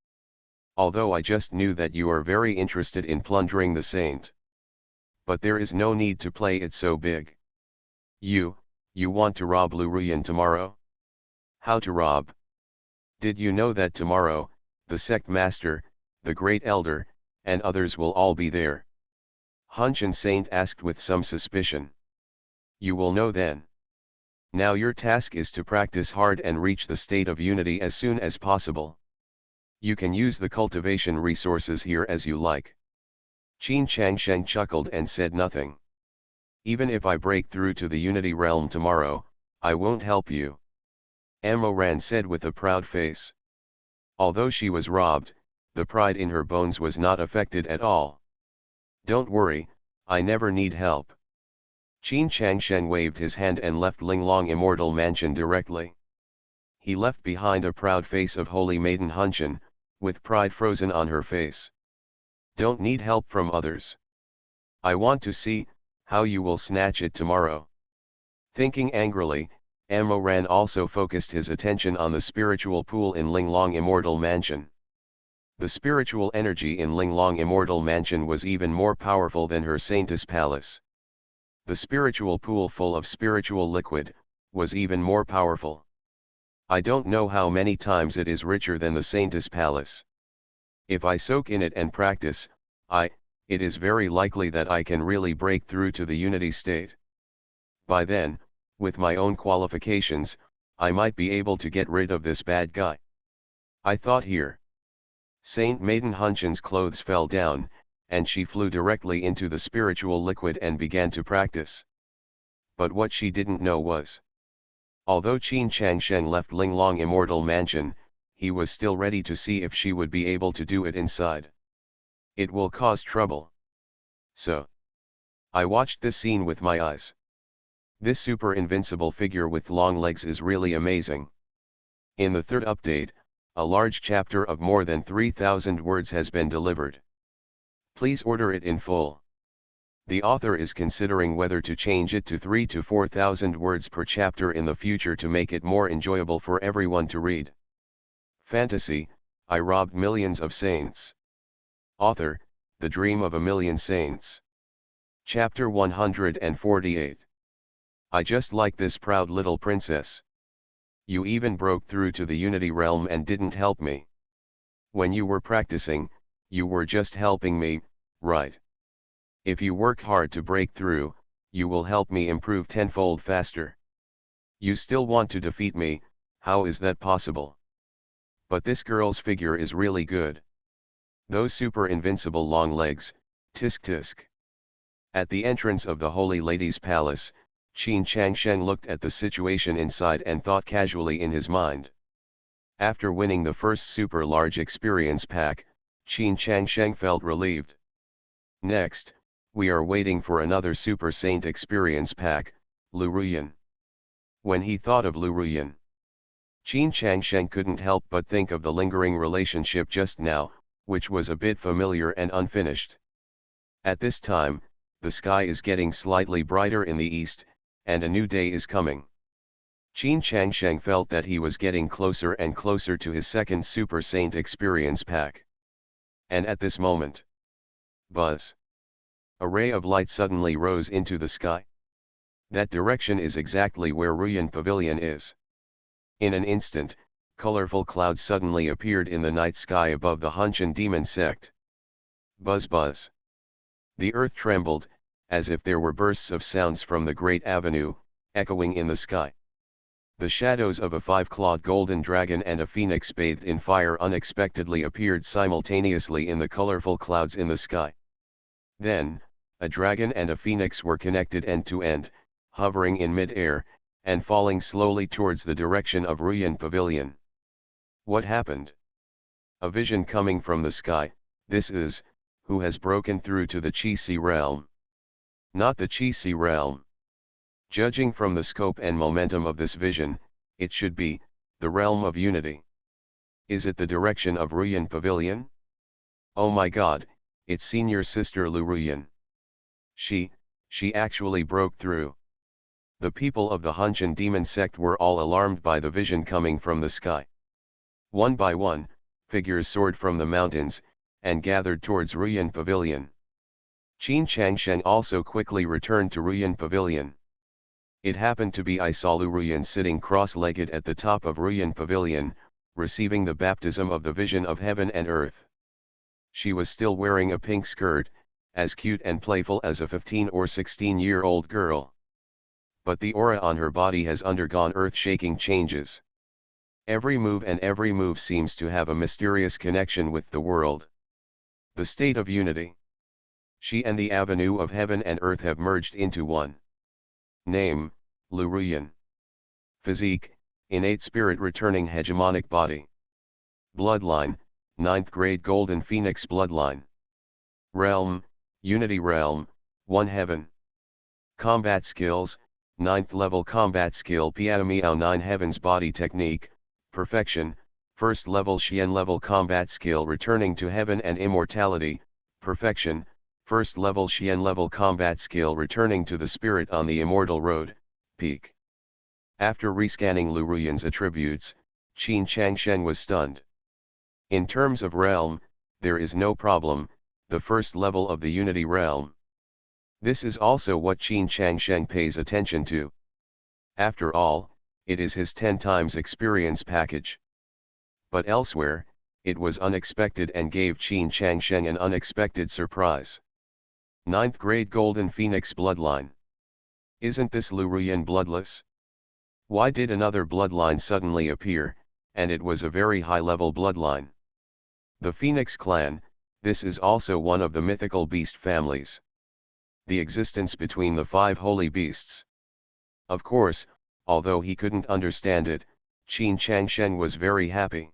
Although I just knew that you are very interested in plundering the saint. But there is no need to play it so big. You want to rob Lu Ruyan tomorrow? How to rob? Did you know that tomorrow, the sect master, the great elder, and others will all be there? Hunshan saint asked with some suspicion. You will know then. Now your task is to practice hard and reach the state of unity as soon as possible. You can use the cultivation resources here as you like. Qin Changshen chuckled and said nothing. Even if I break through to the unity realm tomorrow, I won't help you. Amo Ran said with a proud face. Although she was robbed, the pride in her bones was not affected at all. Don't worry, I never need help. Qin Changshen waved his hand and left Linglong Immortal Mansion directly. He left behind a proud face of Holy Maiden Hunshan, with pride frozen on her face. Don't need help from others. I want to see how you will snatch it tomorrow. Thinking angrily, Amo Ran also focused his attention on the spiritual pool in Linglong Immortal Mansion. The spiritual energy in Linglong Immortal Mansion was even more powerful than her Saintess Palace. The spiritual pool full of spiritual liquid was even more powerful. I don't know how many times it is richer than the Saintess Palace. If I soak in it and practice, it is very likely that I can really break through to the unity state. By then, with my own qualifications, I might be able to get rid of this bad guy. I thought here. Saint Maiden Hunshan's clothes fell down, and she flew directly into the spiritual liquid and began to practice. But what she didn't know was, although Qin Changshen left Linglong Immortal Mansion, he was still ready to see if she would be able to do it inside. It will cause trouble. So, I watched this scene with my eyes. This super invincible figure with long legs is really amazing. In the third update, a large chapter of more than 3,000 words has been delivered. Please order it in full. The author is considering whether to change it to 3,000 to 4,000 words per chapter in the future to make it more enjoyable for everyone to read. Fantasy, I robbed millions of saints. Author, The Dream of a Million Saints. Chapter 148. I just like this proud little princess. You even broke through to the unity realm and didn't help me. When you were practicing, you were just helping me, right? If you work hard to break through, you will help me improve tenfold faster. You still want to defeat me, how is that possible? But this girl's figure is really good. Those super invincible long legs, tisk tisk. At the entrance of the Holy Lady's palace, Qin Changsheng looked at the situation inside and thought casually in his mind. After winning the first super large experience pack, Qin Changsheng felt relieved. Next, we are waiting for another Super Saint experience pack, Lu Ruyan. When he thought of Lu Ruyan, Qin Changsheng couldn't help but think of the lingering relationship just now, which was a bit familiar and unfinished. At this time, the sky is getting slightly brighter in the east, and a new day is coming. Qin Changsheng felt that he was getting closer and closer to his second Super Saint experience pack. And at this moment, buzz! A ray of light suddenly rose into the sky. That direction is exactly where Ruyan Pavilion is. In an instant, colorful clouds suddenly appeared in the night sky above the Hunshan demon sect. Buzz buzz. The earth trembled, as if there were bursts of sounds from the great avenue, echoing in the sky. The shadows of a five-clawed golden dragon and a phoenix bathed in fire unexpectedly appeared simultaneously in the colorful clouds in the sky. Then, a dragon and a phoenix were connected end to end, hovering in mid-air, and falling slowly towards the direction of Ruyan Pavilion. What happened? A vision coming from the sky, this is, who has broken through to the Qi realm. Not the Qi realm. Judging from the scope and momentum of this vision, it should be, the realm of unity. Is it the direction of Ruyan Pavilion? Oh my god, it's senior sister Lu Ruyan. She actually broke through. The people of the Hunshan demon sect were all alarmed by the vision coming from the sky. One by one, figures soared from the mountains, and gathered towards Ruyan Pavilion. Qin Changsheng also quickly returned to Ruyan Pavilion. It happened to be I saw Lu Ruyan sitting cross-legged at the top of Ruyan Pavilion, receiving the baptism of the vision of heaven and earth. She was still wearing a pink skirt, as cute and playful as a 15 or 16-year-old girl. But the aura on her body has undergone earth-shaking changes. Every move seems to have a mysterious connection with the world. The state of unity. She and the avenue of heaven and earth have merged into one. Name, Lu Ruyan. Physique, innate spirit returning hegemonic body. Bloodline, 9th grade golden phoenix bloodline. Realm, unity realm, one heaven. Combat skills, 9th level combat skill Piao Miao 9 heavens body technique, perfection, 1st level Xian level combat skill returning to heaven and immortality, perfection, 1st level Xian level combat skill returning to the spirit on the immortal road, peak. After rescanning Lu Ruyan's attributes, Qin Changsheng was stunned. In terms of realm, there is no problem, the first level of the unity realm. This is also what Qin Changsheng pays attention to. After all, it is his 10 times experience package. But elsewhere, it was unexpected and gave Qin Changsheng an unexpected surprise. 9th grade golden phoenix bloodline. Isn't this Lu Ruyan bloodless? Why did another bloodline suddenly appear, and it was a very high-level bloodline? The Phoenix clan, this is also one of the mythical beast families. The existence between the 5 holy beasts. Of course, although he couldn't understand it, Qin Changsheng was very happy.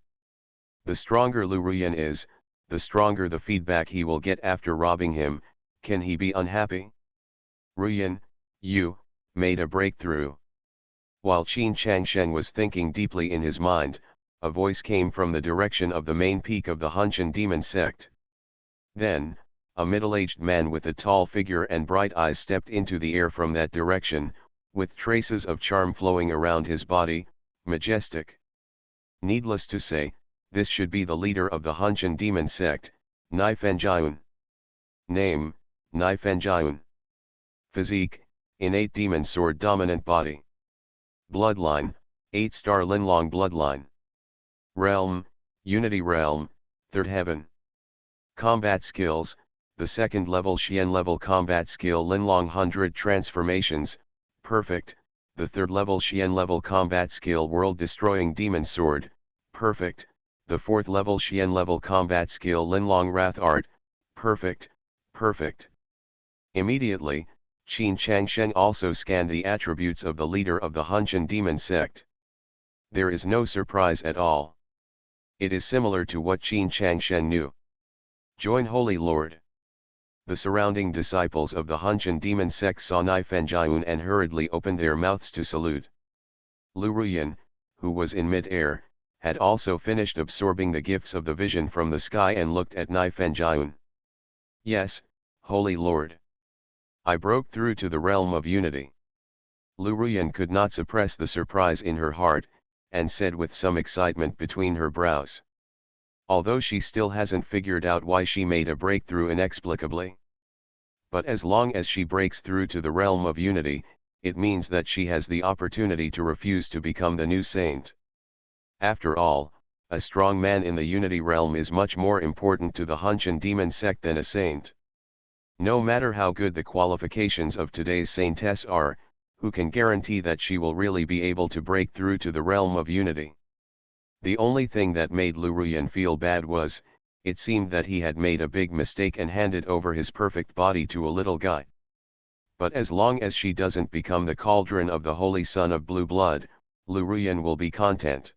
The stronger Lu Ruyan is, the stronger the feedback he will get after robbing him. Can he be unhappy? Ruyan, you made a breakthrough. While Qin Changsheng was thinking deeply in his mind, a voice came from the direction of the main peak of the Hunshan demon sect. Then, a middle-aged man with a tall figure and bright eyes stepped into the air from that direction, with traces of charm flowing around his body, majestic. Needless to say, this should be the leader of the Hunshan demon sect, Nai Fenjiun. Name, Nai Fenjiun. Physique, innate demon sword dominant body. Bloodline, 8-star Linlong bloodline. Realm, unity realm, 3rd heaven. Combat skills, the 2nd level Xian level combat skill Linlong 100 transformations, perfect, the 3rd level Xian level combat skill world destroying demon sword, perfect, the 4th level Xian level combat skill Linlong wrath art, perfect, perfect. Immediately, Qin Changsheng also scanned the attributes of the leader of the Hunshan demon sect. There is no surprise at all. It is similar to what Qin Changsheng knew. Join Holy Lord. The surrounding disciples of the Hunshan demon sect saw Nai Fenjian and hurriedly opened their mouths to salute. Lu Ruyan, who was in mid-air, had also finished absorbing the gifts of the vision from the sky and looked at Nai Fenjian. Yes, Holy Lord. I broke through to the realm of unity. Lu Ruyan could not suppress the surprise in her heart, and said with some excitement between her brows. Although she still hasn't figured out why she made a breakthrough inexplicably. But as long as she breaks through to the realm of unity, it means that she has the opportunity to refuse to become the new saint. After all, a strong man in the unity realm is much more important to the Hunshan demon sect than a saint. No matter how good the qualifications of today's saintess are, who can guarantee that she will really be able to break through to the realm of unity? The only thing that made Lu Ruyan feel bad was, it seemed that he had made a big mistake and handed over his perfect body to a little guy. But as long as she doesn't become the cauldron of the holy son of blue blood, Lu Ruyan will be content.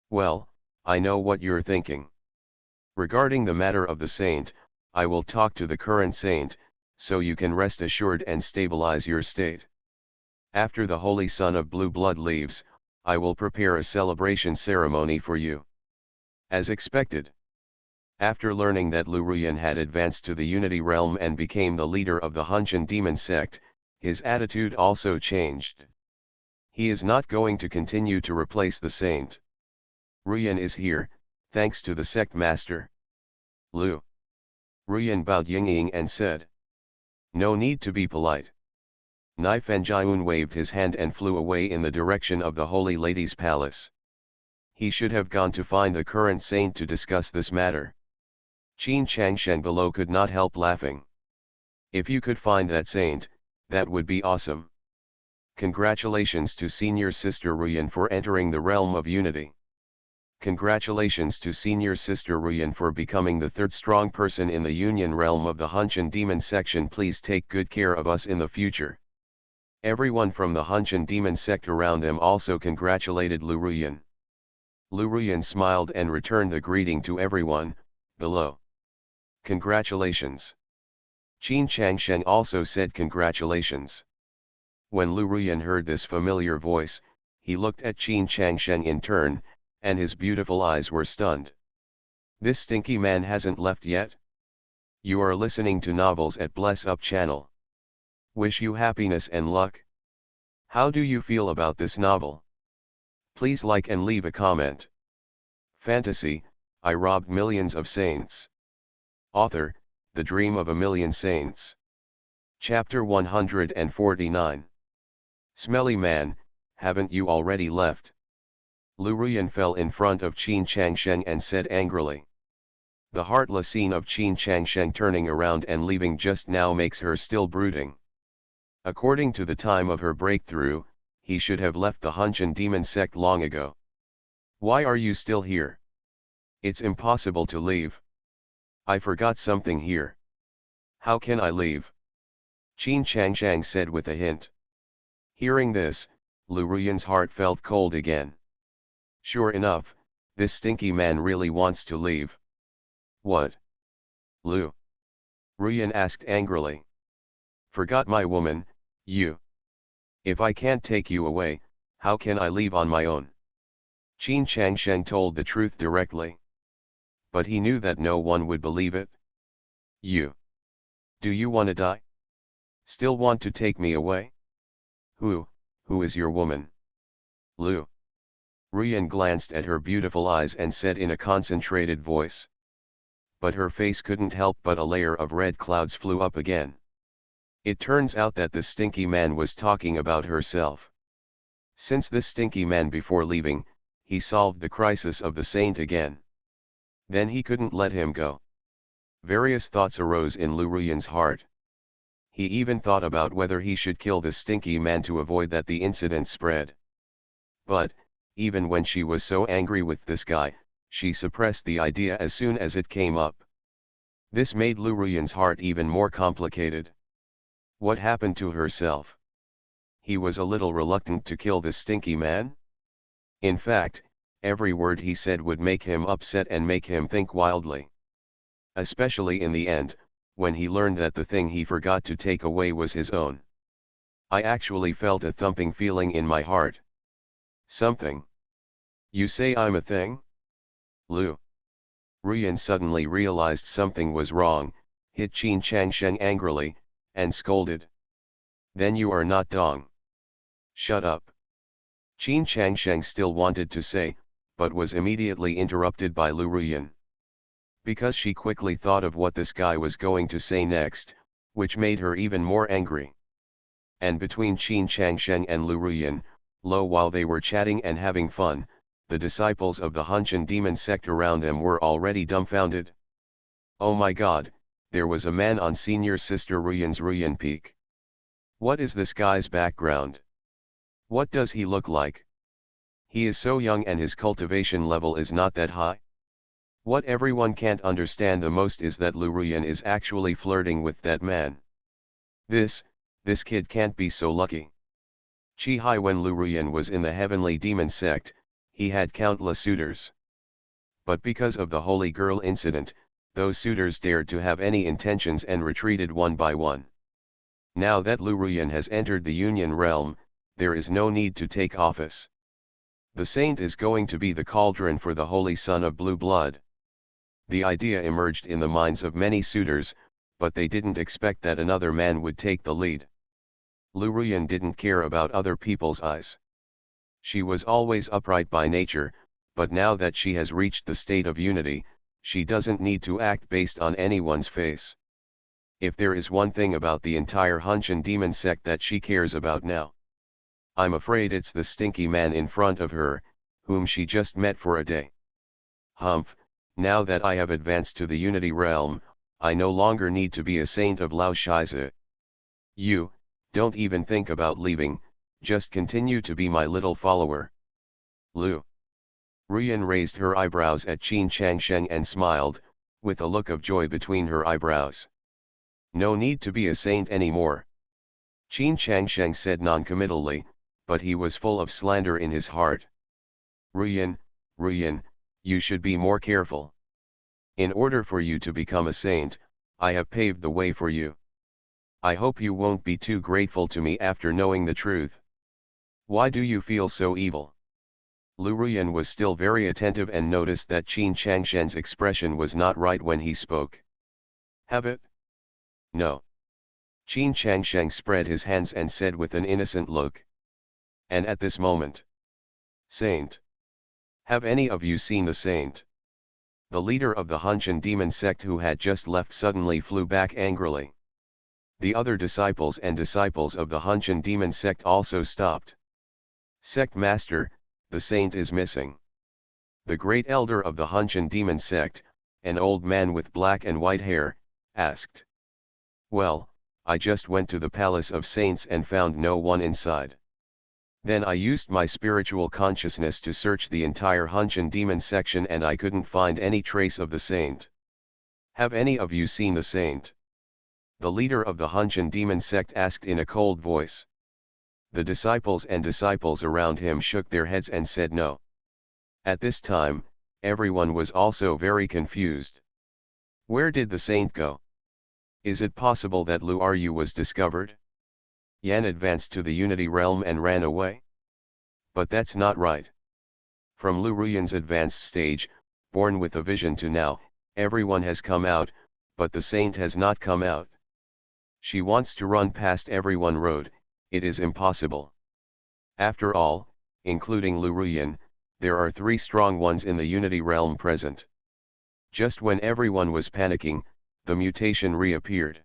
Well, I know what you're thinking. Regarding the matter of the saint, I will talk to the current saint, so you can rest assured and stabilize your state. After the holy son of blue blood leaves, I will prepare a celebration ceremony for you. As expected. After learning that Lu Ruyan had advanced to the unity realm and became the leader of the Hunshan demon sect, his attitude also changed. He is not going to continue to replace the saint. Ruyan is here, thanks to the sect master. Lu Ruyan bowed ying and said. No need to be polite. Nai Fenjian waved his hand and flew away in the direction of the Holy Lady's palace. He should have gone to find the current saint to discuss this matter. Qin Changsheng below could not help laughing. If you could find that saint, that would be awesome. Congratulations to senior sister Ruyan for entering the realm of unity. Congratulations to senior sister Ruyan for becoming the third strong person in the union realm of the Hunshan demon section. Please take good care of us in the future. Everyone from the Hunshan demon sect around them also congratulated Lu Ruyan. Lu Ruyan smiled and returned the greeting to everyone below. Congratulations. Qin Changsheng also said congratulations. When Lu Ruyan heard this familiar voice, he looked at Qin Changsheng in turn, and his beautiful eyes were stunned. This stinky man hasn't left yet? You are listening to novels at Bless Up channel. Wish you happiness and luck. How do you feel about this novel? Please like and leave a comment. Fantasy, I robbed millions of saints. Author, The Dream of a Million Saints. Chapter 149. Smelly man, haven't you already left? Lu Ruyan fell in front of Qin Changsheng and said angrily. The heartless scene of Qin Changsheng turning around and leaving just now makes her still brooding. According to the time of her breakthrough, he should have left the Hunshan demon sect long ago. Why are you still here? It's impossible to leave. I forgot something here. How can I leave? Qin Changsheng said with a hint. Hearing this, Lu Ruyan's heart felt cold again. Sure enough, this stinky man really wants to leave. What? Lu Ruyan asked angrily. Forgot my woman, you. If I can't take you away, how can I leave on my own? Qin Changsheng told the truth directly. But he knew that no one would believe it. You. Do you want to die? Still want to take me away? Who is your woman? Lu Ruyan glanced at her beautiful eyes and said in a concentrated voice. But her face couldn't help but a layer of red clouds flew up again. It turns out that the stinky man was talking about herself. Since this stinky man before leaving, he solved the crisis of the saint again. Then he couldn't let him go. Various thoughts arose in Lu Ruyan's heart. He even thought about whether he should kill the stinky man to avoid that the incident spread. But, even when she was so angry with this guy, she suppressed the idea as soon as it came up. This made Lu Ruyan's heart even more complicated. What happened to herself? He was a little reluctant to kill the stinky man. In fact, every word he said would make him upset and make him think wildly. Especially in the end, when he learned that the thing he forgot to take away was his own. I actually felt a thumping feeling in my heart. Something. You say I'm a thing? Lu. Ruyan suddenly realized something was wrong, hit Qin Changsheng angrily, and scolded. Then you are not Dong. Shut up. Qin Changsheng still wanted to say, but was immediately interrupted by Lu Ruyan. Because she quickly thought of what this guy was going to say next, which made her even more angry. And between Qin Changsheng and Lu Ruyan, while they were chatting and having fun, the disciples of the Hunshan demon sect around them were already dumbfounded. Oh my god, there was a man on senior sister Ruyan's Ruyan peak. What is this guy's background? What does he look like? He is so young and his cultivation level is not that high. What everyone can't understand the most is that Lu Ruyan is actually flirting with that man. This kid can't be so lucky. Chi Hai, when Lu Ruyan was in the heavenly demon sect, he had countless suitors. But because of the holy girl incident, those suitors dared to have any intentions and retreated one by one. Now that Lu Ruyan has entered the Union realm, there is no need to take office. The saint is going to be the cauldron for the holy son of blue blood. The idea emerged in the minds of many suitors, but they didn't expect that another man would take the lead. Lu Ruyan didn't care about other people's eyes. She was always upright by nature, but now that she has reached the state of unity, she doesn't need to act based on anyone's face. If there is one thing about the entire Hunshan demon sect that she cares about now, I'm afraid it's the stinky man in front of her, whom she just met for a day. Humph, now that I have advanced to the unity realm, I no longer need to be a saint of Lao Shizi. You, don't even think about leaving, just continue to be my little follower. Lu. Ruyan raised her eyebrows at Qin Changsheng and smiled, with a look of joy between her eyebrows. No need to be a saint anymore. Qin Changsheng said noncommittally, but he was full of slander in his heart. Ruyan, you should be more careful. In order for you to become a saint, I have paved the way for you. I hope you won't be too grateful to me after knowing the truth. Why do you feel so evil? Lu Ruyan was still very attentive and noticed that Qin Changsheng's expression was not right when he spoke. Have it? No. Qin Changsheng spread his hands and said with an innocent look. And at this moment. Saint. Have any of you seen the saint? The leader of the Hunshan demon sect who had just left suddenly flew back angrily. The other disciples and disciples of the Hunshan demon sect also stopped. Sect master, the saint is missing. The great elder of the Hunshan demon sect, an old man with black and white hair, asked. Well, I just went to the palace of saints and found no one inside. Then I used my spiritual consciousness to search the entire Hunshan demon section and I couldn't find any trace of the saint. Have any of you seen the saint? The leader of the Hunshan demon sect asked in a cold voice. The disciples and disciples around him shook their heads and said no. At this time, everyone was also very confused. Where did the saint go? Is it possible that Lu Ru was discovered? Yan advanced to the unity realm and ran away. But that's not right. From Lu Ruyan's advanced stage, born with a vision to now, everyone has come out, but the saint has not come out. She wants to run past everyone road, it is impossible. After all, including Lu Ruyan, there are 3 strong ones in the unity realm present. Just when everyone was panicking, the mutation reappeared.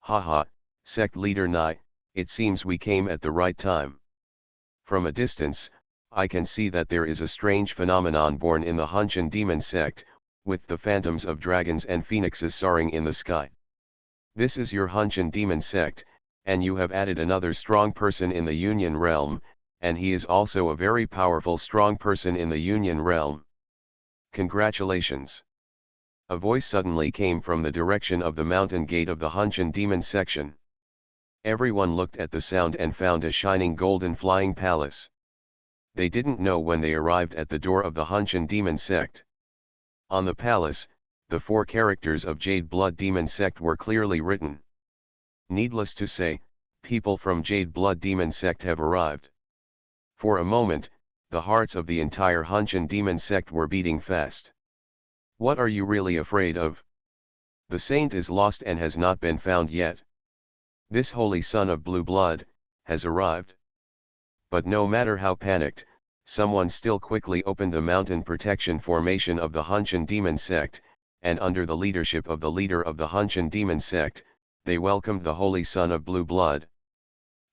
Haha, sect leader Nai, it seems we came at the right time. From a distance, I can see that there is a strange phenomenon born in the Hunshan demon sect, with the phantoms of dragons and phoenixes soaring in the sky. This is your Hunshan demon sect, and you have added another strong person in the Union realm, and he is also a very powerful strong person in the Union realm. Congratulations. A voice suddenly came from the direction of the mountain gate of the Hunshan demon section. Everyone looked at the sound and found a shining golden flying palace. They didn't know when they arrived at the door of the Hunshan demon sect. On the palace, the 4 characters of Jade Blood Demon sect were clearly written. Needless to say, people from Jade Blood Demon sect have arrived. For a moment, the hearts of the entire Hunshan demon sect were beating fast. What are you really afraid of? The saint is lost and has not been found yet. This holy son of blue blood has arrived. But no matter how panicked, someone still quickly opened the mountain protection formation of the Hunshan demon sect, and under the leadership of the leader of the Hunshan demon sect, they welcomed the holy son of blue blood.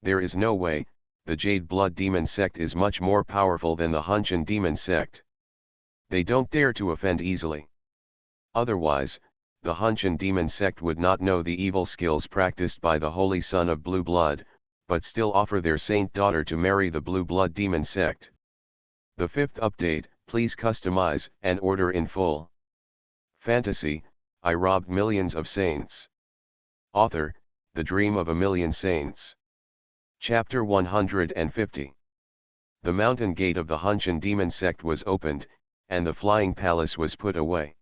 There is no way, the Jade Blood demon sect is much more powerful than the Hunshan demon sect. They don't dare to offend easily. Otherwise, the Hunshan demon sect would not know the evil skills practiced by the holy son of blue blood, but still offer their saint daughter to marry the blue blood demon sect. The 5th update, please customize and order in full. Fantasy, I robbed millions of saints. Author, The Dream of a Million Saints. Chapter 150. The mountain gate of the Hunshan demon sect was opened, and the flying palace was put away.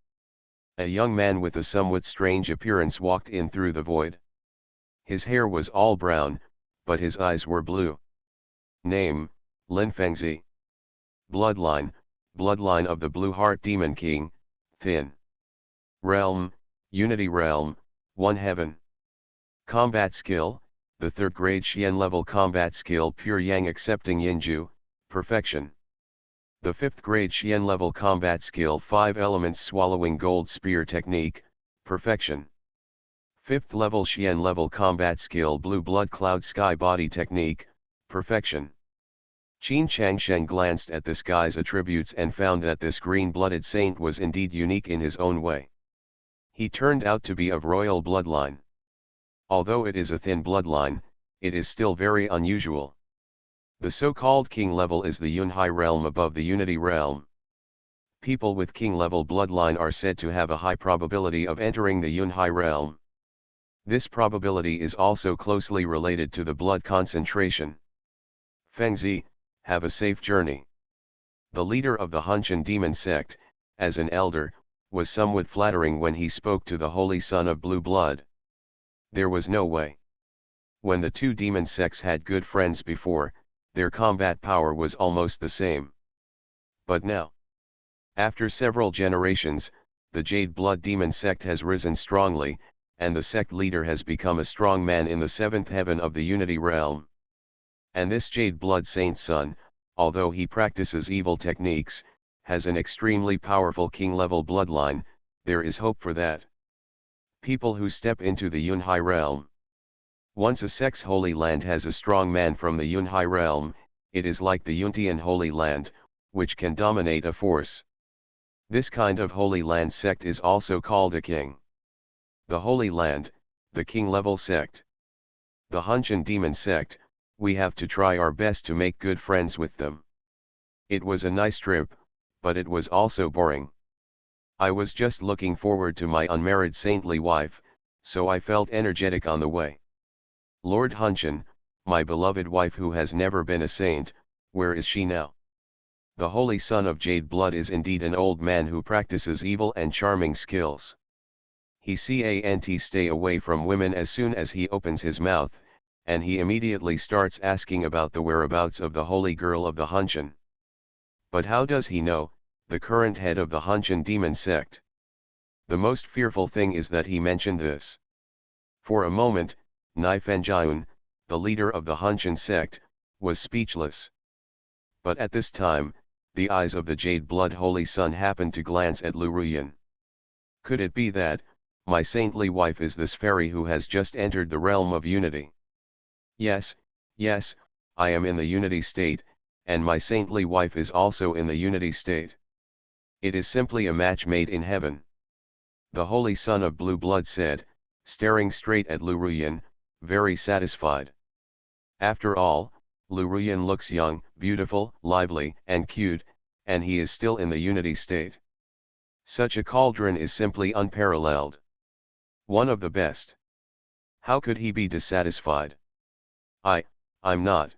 A young man with a somewhat strange appearance walked in through the void. His hair was all brown, but his eyes were blue. Name, Lin Fengzi. Bloodline, bloodline of the Blue Heart Demon King, Thin. Realm, Unity Realm, 1 Heaven. Combat skill, the 3rd grade Xian level combat skill Pure Yang accepting Yinju, Perfection. The 5th grade Xian level combat skill 5 elements swallowing gold spear technique, Perfection. 5th level Xian level combat skill Blue Blood Cloud Sky Body technique, Perfection. Qin Changshen glanced at this guy's attributes and found that this green-blooded saint was indeed unique in his own way. He turned out to be of royal bloodline. Although it is a thin bloodline, it is still very unusual. The so-called king level is the Yunhai realm above the Unity realm. People with king level bloodline are said to have a high probability of entering the Yunhai realm. This probability is also closely related to the blood concentration. Fengzi, have a safe journey. The leader of the Hunshan demon sect, as an elder, was somewhat flattering when he spoke to the holy son of blue blood. There was no way. When the 2 demon sects had good friends before, their combat power was almost the same. But now, after several generations, the Jade Blood demon sect has risen strongly, and the sect leader has become a strong man in the 7th heaven of the Unity realm. And this Jade Blood saint's son, although he practices evil techniques, has an extremely powerful king-level bloodline. There is hope for that. People who step into the Yunhai realm. Once a sect's holy land has a strong man from the Yunhai realm, it is like the Yuntian holy land, which can dominate a force. This kind of holy land sect is also called a king. The holy land, the king-level sect. The Hunshan demon sect, we have to try our best to make good friends with them. It was a nice trip, but it was also boring. I was just looking forward to my unmarried saintly wife, so I felt energetic on the way. Lord Hunshan, my beloved wife who has never been a saint, where is she now? The holy son of Jade Blood is indeed an old man who practices evil and charming skills. He can't stay away from women as soon as he opens his mouth, and he immediately starts asking about the whereabouts of the holy girl of the Hunshan. But how does he know, the current head of the Hunshan demon sect? The most fearful thing is that he mentioned this. For a moment, Nai Fenjian, the leader of the Hunshan sect, was speechless. But at this time, the eyes of the Jade Blood Holy Son happened to glance at Lu Ruyan. Could it be that, my saintly wife is this fairy who has just entered the realm of unity? Yes, yes, I am in the unity state, and my saintly wife is also in the unity state. It is simply a match made in heaven. The Holy Son of Blue Blood said, staring straight at Lu Ruyan, very satisfied. After all, Lu Ruyan looks young, beautiful, lively, and cute, and he is still in the unity state. Such a cauldron is simply unparalleled. One of the best. How could he be dissatisfied? I, I'm not.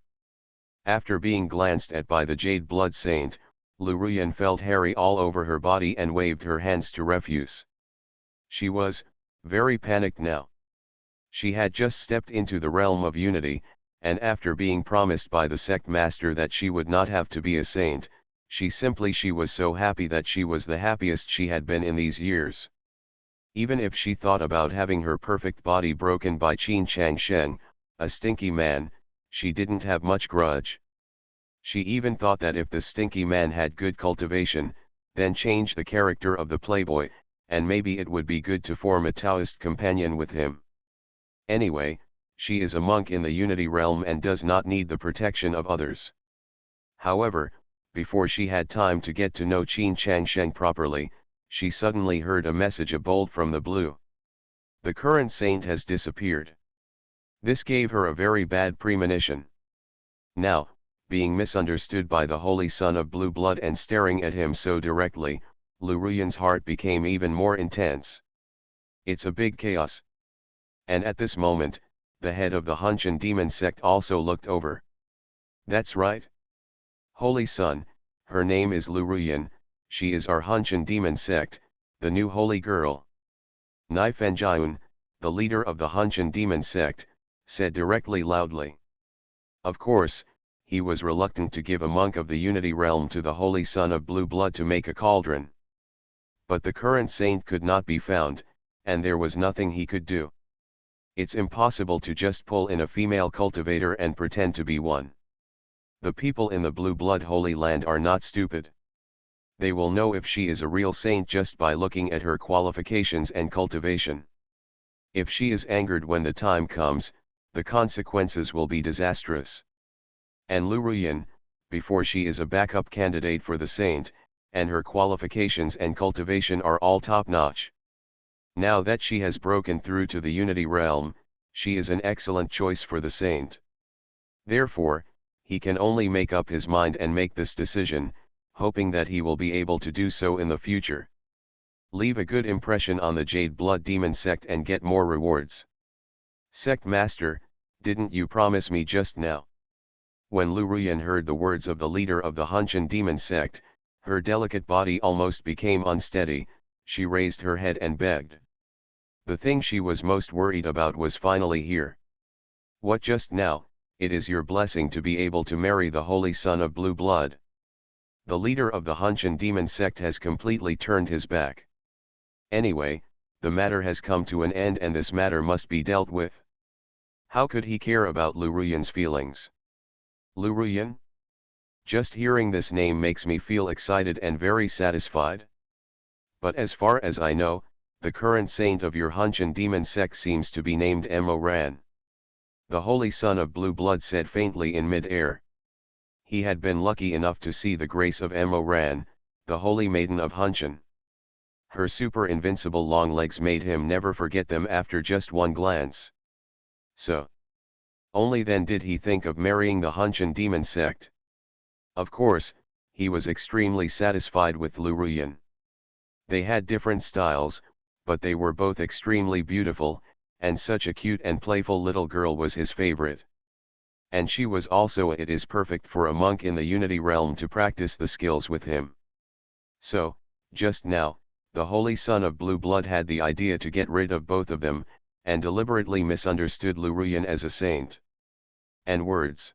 After being glanced at by the Jade Blood Saint, Lu Ruyan felt hairy all over her body and waved her hands to refuse. She was very panicked now. She had just stepped into the realm of unity, and after being promised by the sect master that she would not have to be a saint, she was so happy that she was the happiest she had been in these years. Even if she thought about having her perfect body broken by Qin Chang Sheng, a stinky man, she didn't have much grudge. She even thought that if the stinky man had good cultivation, then change the character of the playboy, and maybe it would be good to form a Taoist companion with him. Anyway, she is a monk in the unity realm and does not need the protection of others. However, before she had time to get to know Qin Changsheng properly, she suddenly heard a message a bolt from the blue. The current saint has disappeared. This gave her a very bad premonition. Now, being misunderstood by the holy son of blue blood and staring at him so directly, Lu Ruyan's heart became even more intense. It's a big chaos. And at this moment, the head of the Hunshan demon sect also looked over. That's right. Holy Son, her name is Lu Ruyan, she is our Hunshan demon sect, the new holy girl. Nai Fenjian, the leader of the Hunshan demon sect, said directly loudly. Of course, he was reluctant to give a monk of the unity realm to the holy son of blue blood to make a cauldron. But the current saint could not be found, and there was nothing he could do. It's impossible to just pull in a female cultivator and pretend to be one. The people in the blue blood holy land are not stupid. They will know if she is a real saint just by looking at her qualifications and cultivation. If she is angered when the time comes, the consequences will be disastrous. And Lu Ruyan, before she is a backup candidate for the saint, and her qualifications and cultivation are all top-notch. Now that she has broken through to the unity realm, she is an excellent choice for the saint. Therefore, he can only make up his mind and make this decision, hoping that he will be able to do so in the future. Leave a good impression on the Jade Blood Demon sect and get more rewards. Sect Master, didn't you promise me just now? When Lu Ruyan heard the words of the leader of the Hunshan demon sect, her delicate body almost became unsteady. She raised her head and begged. The thing she was most worried about was finally here. What just now? It is your blessing to be able to marry the holy son of blue blood. The leader of the Hunshan demon sect has completely turned his back. Anyway, the matter has come to an end and this matter must be dealt with. How could he care about Lu Ruyan's feelings? Lu Ruyan? Just hearing this name makes me feel excited and very satisfied. But as far as I know, the current saint of your Hunshan demon sect seems to be named Mo Ran. The holy son of blue blood said faintly in mid-air. He had been lucky enough to see the grace of Mo Ran, the holy maiden of Hunshan. Her super invincible long legs made him never forget them after just one glance. So, only then did he think of marrying the Hunshan demon sect. Of course, he was extremely satisfied with Lu Ruyan. They had different styles, but they were both extremely beautiful, and such a cute and playful little girl was his favorite. And she was also it is perfect for a monk in the unity realm to practice the skills with him. So, just now, the holy son of blue blood had the idea to get rid of both of them, and deliberately misunderstood Lu Ruyan as a saint. And words.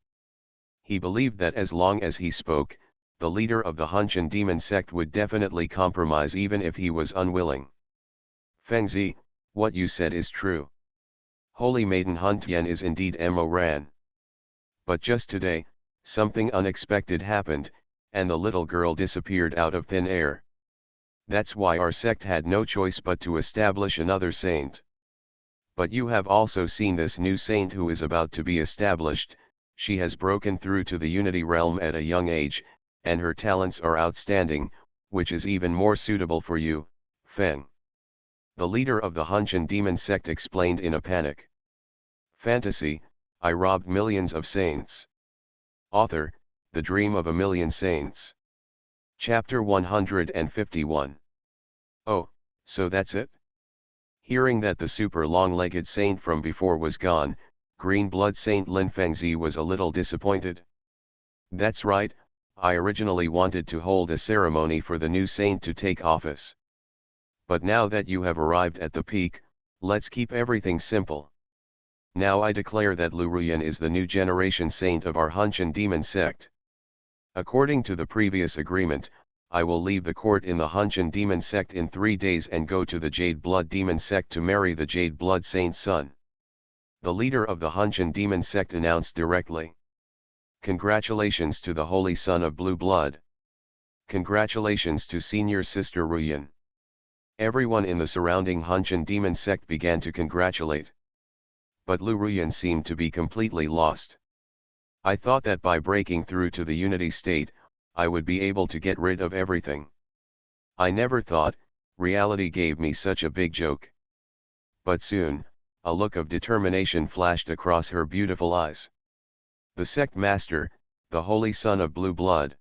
He believed that as long as he spoke, the leader of the Hunshan demon sect would definitely compromise even if he was unwilling. Fengzi, what you said is true. Holy Maiden Hun Tian is indeed Mo Ran. But just today, something unexpected happened, and the little girl disappeared out of thin air. That's why our sect had no choice but to establish another saint. But you have also seen this new saint who is about to be established. She has broken through to the unity realm at a young age, and her talents are outstanding, which is even more suitable for you, Feng. The leader of the Hunshan demon sect explained in a panic. Fantasy, I robbed millions of saints. Author, The Dream of a Million Saints. Chapter 151. Oh, so that's it? Hearing that the super long-legged saint from before was gone, Green blood Saint Lin Fengzi was a little disappointed. That's right, I originally wanted to hold a ceremony for the new saint to take office. But now that you have arrived at the peak, let's keep everything simple. Now I declare that Lu Ruyan is the new generation saint of our Hunshan demon sect. According to the previous agreement, I will leave the court in the Hunshan demon sect in 3 days and go to the Jade Blood demon sect to marry the Jade Blood saint's son. The leader of the Hunshan demon sect announced directly. Congratulations to the holy son of blue blood. Congratulations to senior sister Ruyan. Everyone in the surrounding Hunshan demon sect began to congratulate. But Lu Ruyan seemed to be completely lost. I thought that by breaking through to the unity state, I would be able to get rid of everything. I never thought, reality gave me such a big joke. But soon, a look of determination flashed across her beautiful eyes. The sect master, the holy son of blue blood.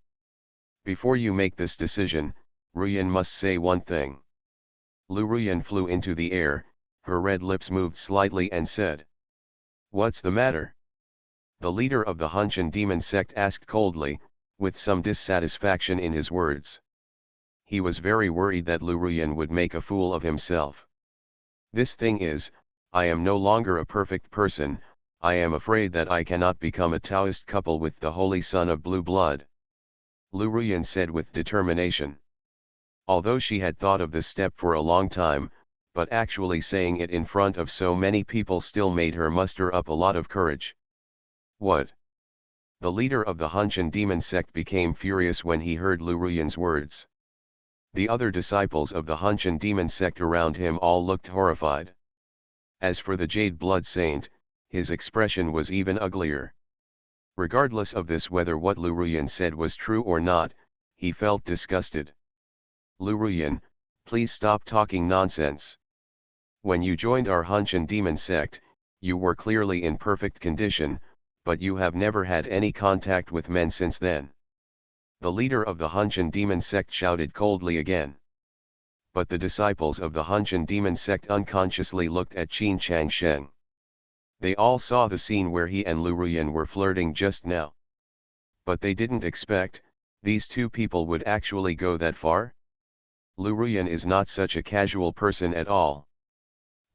Before you make this decision, Ruyan must say one thing. Lu Ruyan flew into the air, her red lips moved slightly and said. What's the matter? The leader of the Hunshan demon sect asked coldly, with some dissatisfaction in his words. He was very worried that Lu Ruyan would make a fool of himself. This thing is, I am no longer a perfect person, I am afraid that I cannot become a Taoist couple with the holy son of blue blood. Lu Ruyan said with determination. Although she had thought of this step for a long time, but actually saying it in front of so many people still made her muster up a lot of courage. What? The leader of the Hunshan demon sect became furious when he heard Lu Ruyan's words. The other disciples of the Hunshan demon sect around him all looked horrified. As for the Jade Blood Saint, his expression was even uglier. Regardless of this, whether what Lu Ruyan said was true or not, he felt disgusted. Lu Ruyan, please stop talking nonsense. When you joined our Hunshan demon sect, you were clearly in perfect condition, but you have never had any contact with men since then. The leader of the Hunshan demon sect shouted coldly again. But the disciples of the Hunshan demon sect unconsciously looked at Qin Changsheng. They all saw the scene where he and Lu Ruyan were flirting just now. But they didn't expect, these two people would actually go that far? Lu Ruyan is not such a casual person at all.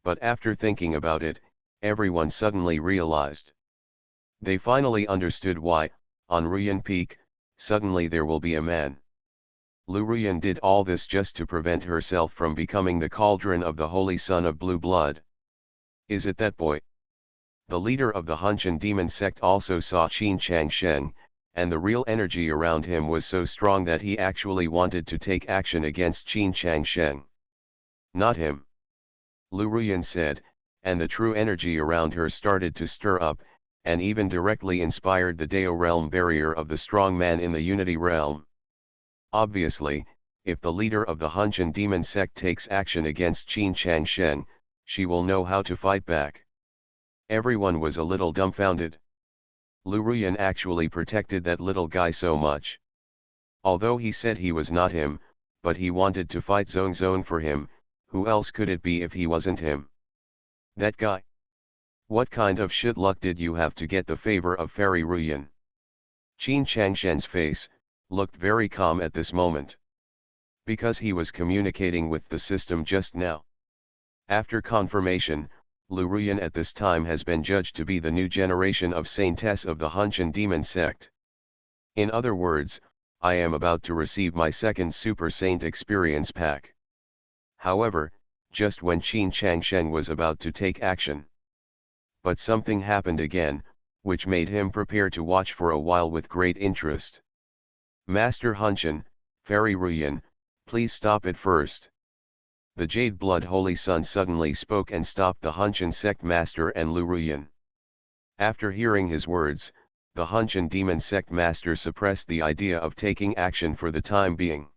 But after thinking about it, everyone suddenly realized. They finally understood why, on Ruyan Peak, suddenly there will be a man. Lu Ruyan did all this just to prevent herself from becoming the cauldron of the holy son of blue blood. Is it that boy? The leader of the Hunshan demon sect also saw Qin Changsheng, and the real energy around him was so strong that he actually wanted to take action against Qin Changsheng. Not him. Lu Ruyan said, and the true energy around her started to stir up, and even directly inspired the Dao realm barrier of the strong man in the Unity realm. Obviously, if the leader of the Hunshan demon sect takes action against Qin Changsheng, she will know how to fight back. Everyone was a little dumbfounded. Lu Ruyan actually protected that little guy so much. Although he said he was not him, but he wanted to fight Zong Zong for him, who else could it be if he wasn't him? That guy. What kind of shit luck did you have to get the favor of Fairy Ruyan? Qin Changsheng's face looked very calm at this moment. Because he was communicating with the system just now. After confirmation, Lu Ruyan at this time has been judged to be the new generation of saintess of the Hunshan demon sect. In other words, I am about to receive my second Super Saint experience pack. However, just when Qin Changsheng was about to take action. But something happened again, which made him prepare to watch for a while with great interest. Master Hunshan, Fairy Ruyan, please stop it first. The Jade Blood Holy Son suddenly spoke and stopped the Hunshan sect master and Lu Ruyan. After hearing his words, the Hunshan demon sect master suppressed the idea of taking action for the time being.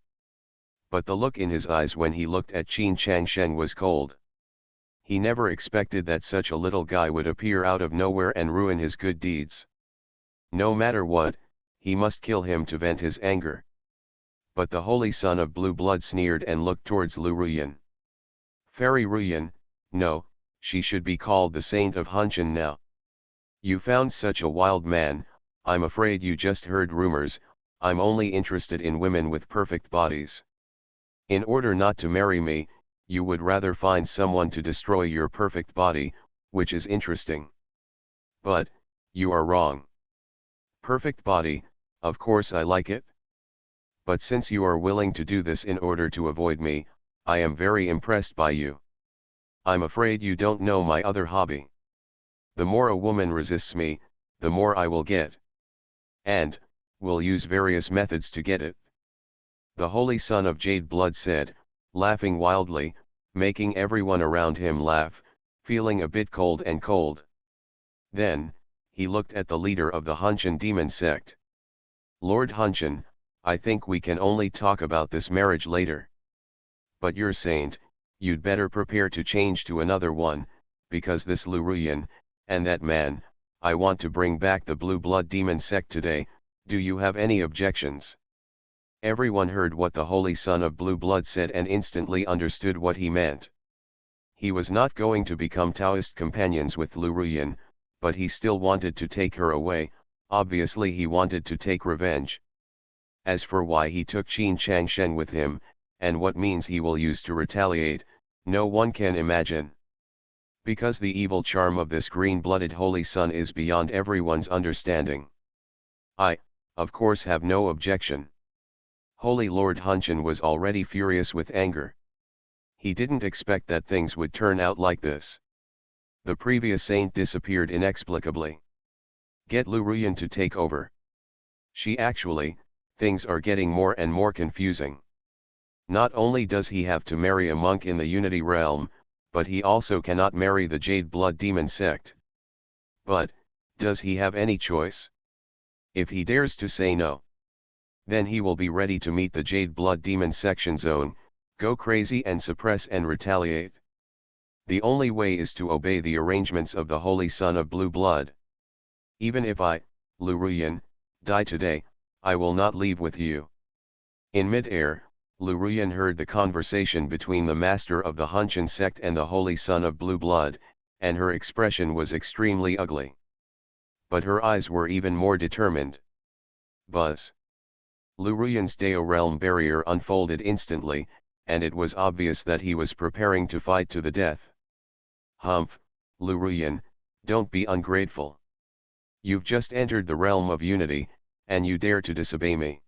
But the look in his eyes when he looked at Qin Changsheng was cold. He never expected that such a little guy would appear out of nowhere and ruin his good deeds. No matter what, he must kill him to vent his anger. But the holy son of blue blood sneered and looked towards Lu Ruyan. Fairy Ruyan, no, she should be called the saint of Hunshan now. You found such a wild man. I'm afraid you just heard rumors. I'm only interested in women with perfect bodies. In order not to marry me, you would rather find someone to destroy your perfect body, which is interesting. But, you are wrong. Perfect body, of course I like it. But since you are willing to do this in order to avoid me, I am very impressed by you. I'm afraid you don't know my other hobby. The more a woman resists me, the more I will get. And, will use various methods to get it. The Holy Son of Jade Blood said, laughing wildly, making everyone around him laugh, feeling a bit cold and cold. Then, he looked at the leader of the Hunshan demon sect. Lord Hunshan, I think we can only talk about this marriage later. But you're saint, you'd better prepare to change to another one, because this Luruyan, and that man, I want to bring back the blue blood demon sect today. Do you have any objections? Everyone heard what the Holy Son of Blue Blood said and instantly understood what he meant. He was not going to become Taoist companions with Luruyan, but he still wanted to take her away. Obviously he wanted to take revenge. As for why he took Qin Changshen with him, and what means he will use to retaliate, no one can imagine. Because the evil charm of this green-blooded Holy Son is beyond everyone's understanding. I, of course, have no objection. Holy Lord Hunshan was already furious with anger. He didn't expect that things would turn out like this. The previous saint disappeared inexplicably. Get Luruyan to take over. Things are getting more and more confusing. Not only does he have to marry a monk in the Unity realm, but he also cannot marry the Jade Blood Demon sect. But, does he have any choice? If he dares to say no, then he will be ready to meet the Jade Blood Demon section zone, go crazy and suppress and retaliate. The only way is to obey the arrangements of the Holy Son of Blue Blood. Even if I, Luruyan, die today, I will not leave with you. In mid-air, Luruyan heard the conversation between the master of the Hunshan sect and the Holy Son of Blue Blood, and her expression was extremely ugly. But her eyes were even more determined. Buzz. Luruyan's Dao realm barrier unfolded instantly, and it was obvious that he was preparing to fight to the death. Humph, Luruyan, don't be ungrateful. You've just entered the realm of unity, and you dare to disobey me.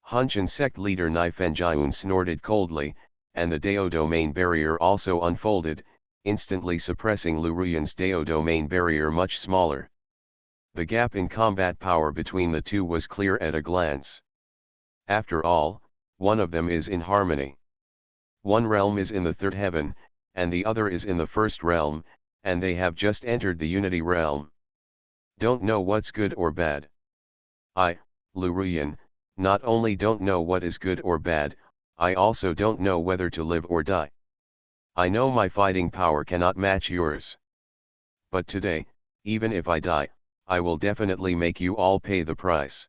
Hunshan sect leader Nai Fenjiun snorted coldly, and the Dao domain barrier also unfolded, instantly suppressing Luruyan's Dao domain barrier much smaller. The gap in combat power between the two was clear at a glance. After all, one of them is in harmony. One realm is in the third heaven, and the other is in the first realm, and they have just entered the unity realm. Don't know what's good or bad. I, Luruyan, not only don't know what is good or bad, I also don't know whether to live or die. I know my fighting power cannot match yours. But today, even if I die, I will definitely make you all pay the price.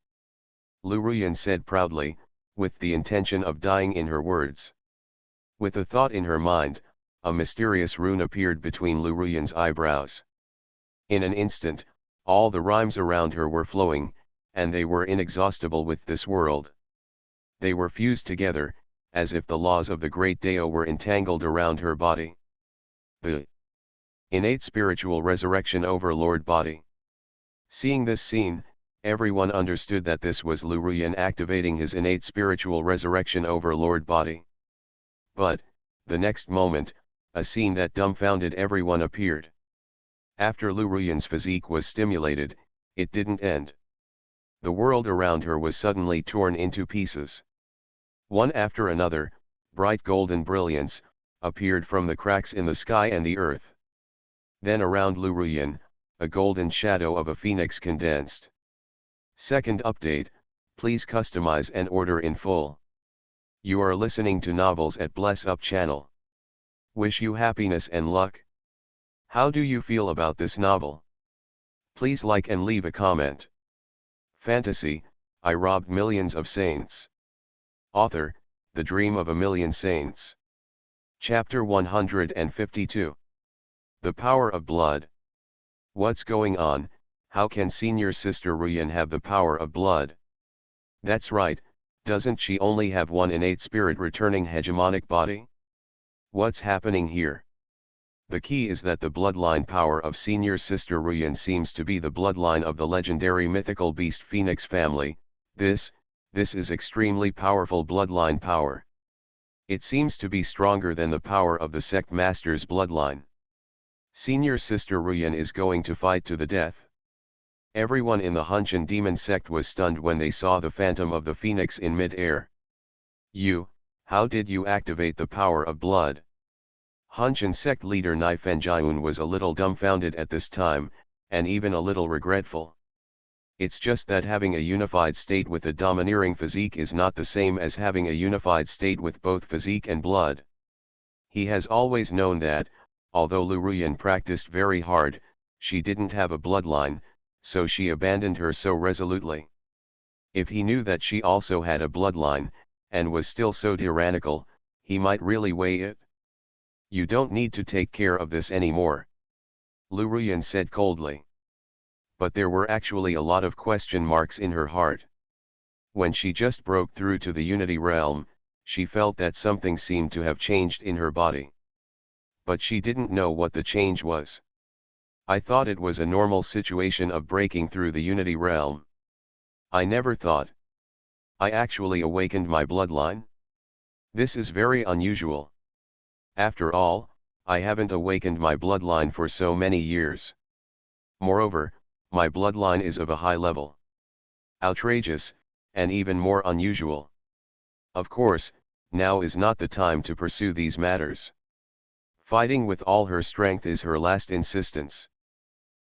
Luruyan said proudly, with the intention of dying in her words. With a thought in her mind, a mysterious rune appeared between Luruyan's eyebrows. In an instant, all the rhymes around her were flowing, and they were inexhaustible with this world. They were fused together, as if the laws of the great Dao were entangled around her body. The innate spiritual resurrection overlord body. Seeing this scene, everyone understood that this was Luruyan activating his innate spiritual resurrection overlord body. But, the next moment, a scene that dumbfounded everyone appeared. After Luruyan's physique was stimulated, it didn't end. The world around her was suddenly torn into pieces. One after another, bright golden brilliance appeared from the cracks in the sky and the earth. Then around Luruyan, a golden shadow of a phoenix condensed. Second update, please customize and order in full. You are listening to Novels at Bless Up channel. Wish you happiness and luck. How do you feel about this novel? Please like and leave a comment. Fantasy, I robbed millions of saints. Author, The Dream of a Million Saints. Chapter 152. The Power of Blood. What's going on, How can senior sister Ruyan have the power of blood? That's right, doesn't she only have one innate spirit returning hegemonic body? What's happening here? The key is that the bloodline power of senior sister Ruyan seems to be the bloodline of the legendary mythical beast Phoenix family. This is extremely powerful bloodline power. It seems to be stronger than the power of the sect master's bloodline. Senior sister Ruyan is going to fight to the death. Everyone in the Hunshan demon sect was stunned when they saw the phantom of the phoenix in mid-air. How did you activate the power of blood? Hunshan sect leader Nai Fenjiun was a little dumbfounded at this time, and even a little regretful. It's just that having a unified state with a domineering physique is not the same as having a unified state with both physique and blood. He has always known that, although Lu Ruyan practiced very hard, she didn't have a bloodline, so she abandoned her so resolutely. If he knew that she also had a bloodline, and was still so tyrannical, he might really weigh it. You don't need to take care of this anymore, Lu Ruyan said coldly. But there were actually a lot of question marks in her heart. When she just broke through to the Unity realm, she felt that something seemed to have changed in her body. But she didn't know what the change was. I thought it was a normal situation of breaking through the Unity realm. I never thought I actually awakened my bloodline. This is very unusual. After all, I haven't awakened my bloodline for so many years. Moreover, my bloodline is of a high level. Outrageous, and even more unusual. Of course, now is not the time to pursue these matters. Fighting with all her strength is her last insistence.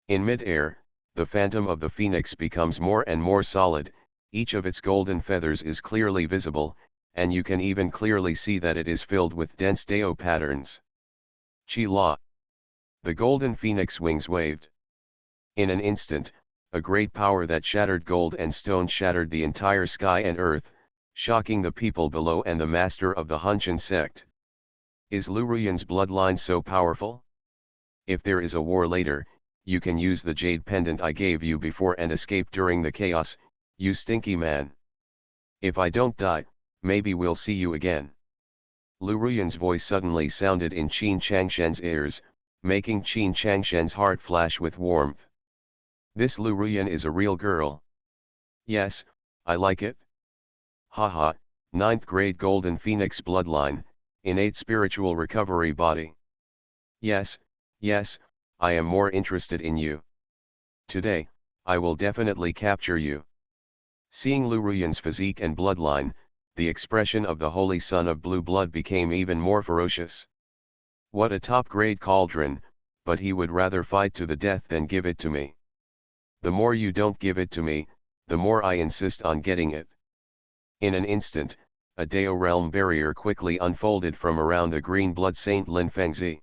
In mid-air, the phantom of the phoenix becomes more and more solid, each of its golden feathers is clearly visible, and you can even clearly see that it is filled with dense Dao patterns. Chi-la. The golden phoenix wings waved. In an instant, a great power that shattered gold and stone shattered the entire sky and earth, shocking the people below and the master of the Hunshan sect. Is Lu Ruyan's bloodline so powerful? If there is a war later, you can use the jade pendant I gave you before and escape during the chaos, you stinky man. If I don't die, maybe we'll see you again. Lu Ruyan's voice suddenly sounded in Qin Changshen's ears, making Qin Changshen's heart flash with warmth. This Lu Ruyan is a real girl. Yes, I like it. Haha, 9th grade golden phoenix bloodline, innate spiritual recovery body. Yes, I am more interested in you. Today, I will definitely capture you. Seeing Lu Ruyan's physique and bloodline, the expression of the holy son of blue blood became even more ferocious. What a top-grade cauldron, but he would rather fight to the death than give it to me. The more you don't give it to me, the more I insist on getting it. In an instant, a Dao realm barrier quickly unfolded from around the green blood saint Lin Fengzi.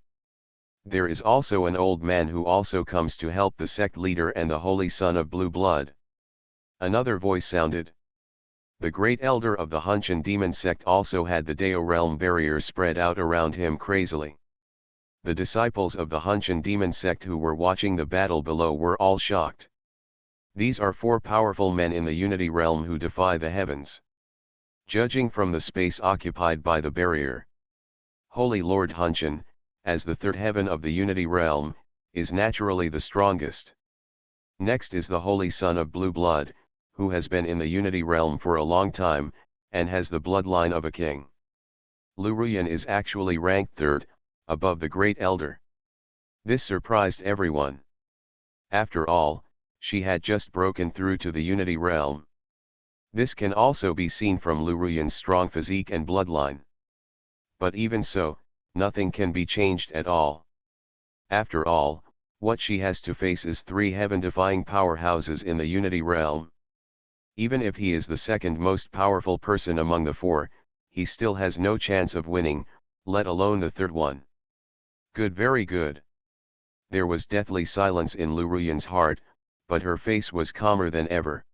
There is also an old man who also comes to help the sect leader and the holy son of blue blood. Another voice sounded. The great elder of the Hunshan demon sect also had the Dao realm barrier spread out around him crazily. The disciples of the Hunshan demon sect who were watching the battle below were all shocked. These are 4 powerful men in the Unity realm who defy the heavens. Judging from the space occupied by the barrier, Holy Lord Hunshan, as the 3rd heaven of the Unity realm, is naturally the strongest. Next is the Holy Son of Blue Blood, who has been in the Unity realm for a long time, and has the bloodline of a king. Lu Ruyan is actually ranked 3rd, above the Great Elder. This surprised everyone. After all, she had just broken through to the Unity realm. This can also be seen from Lu Ruyan's strong physique and bloodline. But even so, nothing can be changed at all. After all, what she has to face is 3 heaven-defying powerhouses in the Unity realm. Even if he is the 2nd most powerful person among the 4, he still has no chance of winning, let alone the 3rd one. Good, very good. There was deathly silence in Lu Ruyan's heart, but her face was calmer than ever.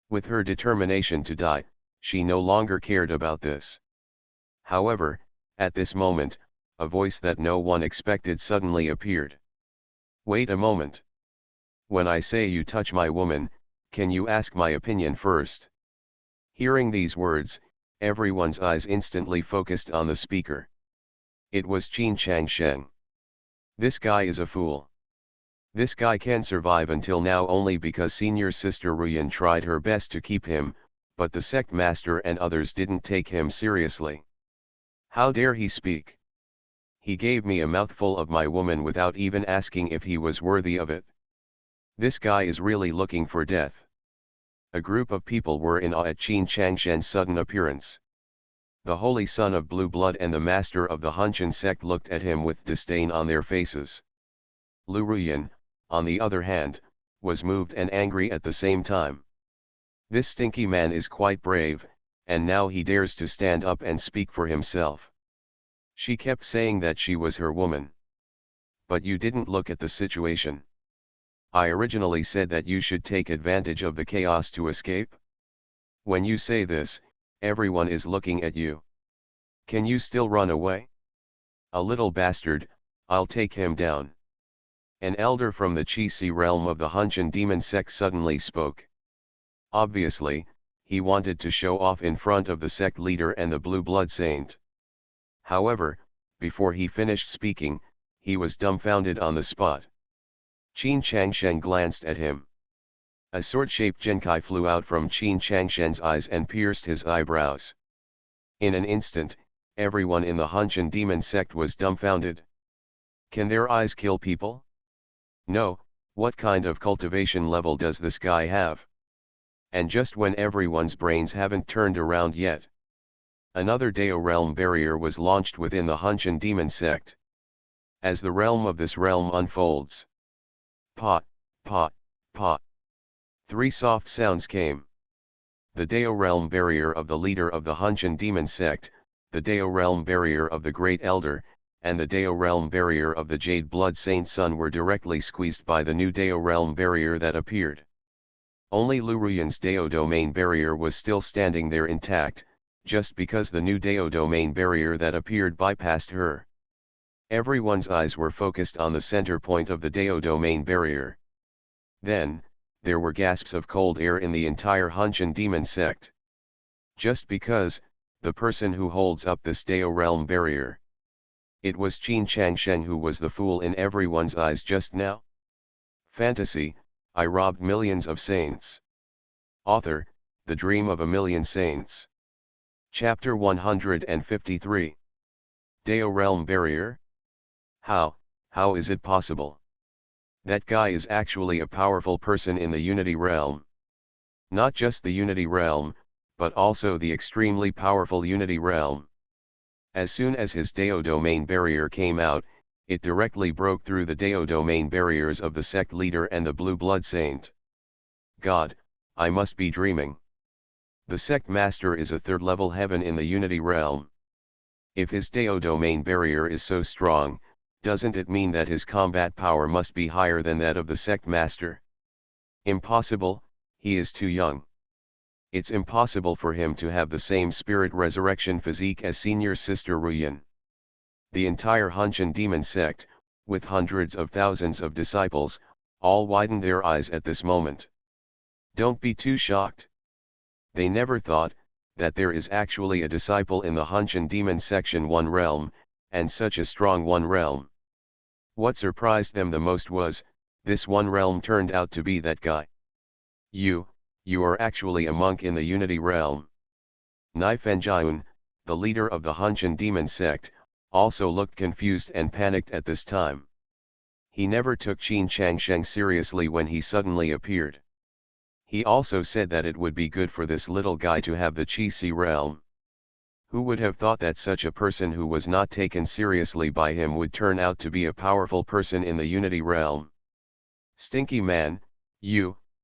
With her determination to die, she no longer cared about this. However, at this moment, a voice that no one expected suddenly appeared. Wait a moment. When I say you touch my woman, can you ask my opinion first? Hearing these words, everyone's eyes instantly focused on the speaker. It was Qin Changsheng. This guy is a fool. This guy can survive until now only because senior sister Ruyan tried her best to keep him, but the sect master and others didn't take him seriously. How dare he speak? He gave me a mouthful of my woman without even asking if he was worthy of it. This guy is really looking for death. A group of people were in awe at Qin Changshen's sudden appearance. The holy son of blue blood and the master of the Hunshan sect looked at him with disdain on their faces. Lu Ruyan, on the other hand, was moved and angry at the same time. This stinky man is quite brave, and now he dares to stand up and speak for himself. She kept saying that she was her woman. But you didn't look at the situation. I originally said that you should take advantage of the chaos to escape. When you say this, everyone is looking at you. Can you still run away? A little bastard, I'll take him down. An elder from the Chi-Si realm of the Hunshan demon sect suddenly spoke. Obviously, he wanted to show off in front of the sect leader and the blue blood saint. However, before he finished speaking, he was dumbfounded on the spot. Qin Changsheng glanced at him. A sword-shaped genkai flew out from Qin Changsheng's eyes and pierced his eyebrows. In an instant, everyone in the Hunshan demon sect was dumbfounded. Can their eyes kill people? No, what kind of cultivation level does this guy have? And just when everyone's brains haven't turned around yet, another Dao realm barrier was launched within the Hunshan demon sect. As the realm of this realm unfolds, pot, pot, pot, three soft sounds came. The Dao realm barrier of the leader of the Hunshan demon sect, the Dao realm barrier of the great elder, and the Dao realm barrier of the Jade Blood Saint Sun were directly squeezed by the new Dao realm barrier that appeared. Only Lu Ruyan's Dao domain barrier was still standing there intact, just because the new Dao domain barrier that appeared bypassed her. Everyone's eyes were focused on the center point of the Dao domain barrier. Then, there were gasps of cold air in the entire Hunshan demon sect. Just because, the person who holds up this Dao realm barrier. It was Qin Changsheng who was the fool in everyone's eyes just now. Fantasy, I robbed millions of saints. Author, The Dream of a Million Saints. Chapter 153. Dao Realm Barrier? How is it possible? That guy is actually a powerful person in the Unity Realm. Not just the Unity Realm, but also the extremely powerful Unity Realm. As soon as his Dao domain barrier came out, it directly broke through the Dao domain barriers of the sect leader and the blue blood saint. God, I must be dreaming. The sect master is a third-level heaven in the Unity Realm. If his Dao domain barrier is so strong, doesn't it mean that his combat power must be higher than that of the sect master? Impossible, he is too young. It's impossible for him to have the same spirit resurrection physique as senior sister Ruyan. The entire Hunshan demon sect, with hundreds of thousands of disciples, all widened their eyes at this moment. Don't be too shocked. They never thought that there is actually a disciple in the Hunshan demon section 1 realm, and such a strong one realm. What surprised them the most was, this one realm turned out to be that guy. You are actually a monk in the Unity Realm. Nai Fenjian, the leader of the Hunshan demon sect, also looked confused and panicked at this time. He never took Qin Changsheng seriously when he suddenly appeared. He also said that it would be good for this little guy to have the Chi-Si realm. Who would have thought that such a person who was not taken seriously by him would turn out to be a powerful person in the Unity Realm? Stinky man,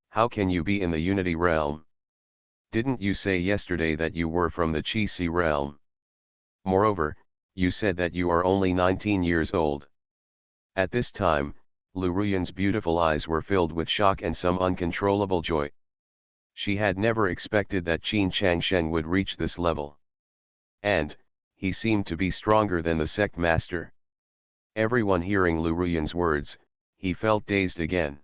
how can you be in the Unity Realm? Didn't you say yesterday that you were from the Chi-Si realm? Moreover, you said that you are only 19 years old. At this time, Lu Ruyan's beautiful eyes were filled with shock and some uncontrollable joy. She had never expected that Qin Changsheng would reach this level. And, he seemed to be stronger than the sect master. Everyone hearing Lu Ruyan's words, he felt dazed again.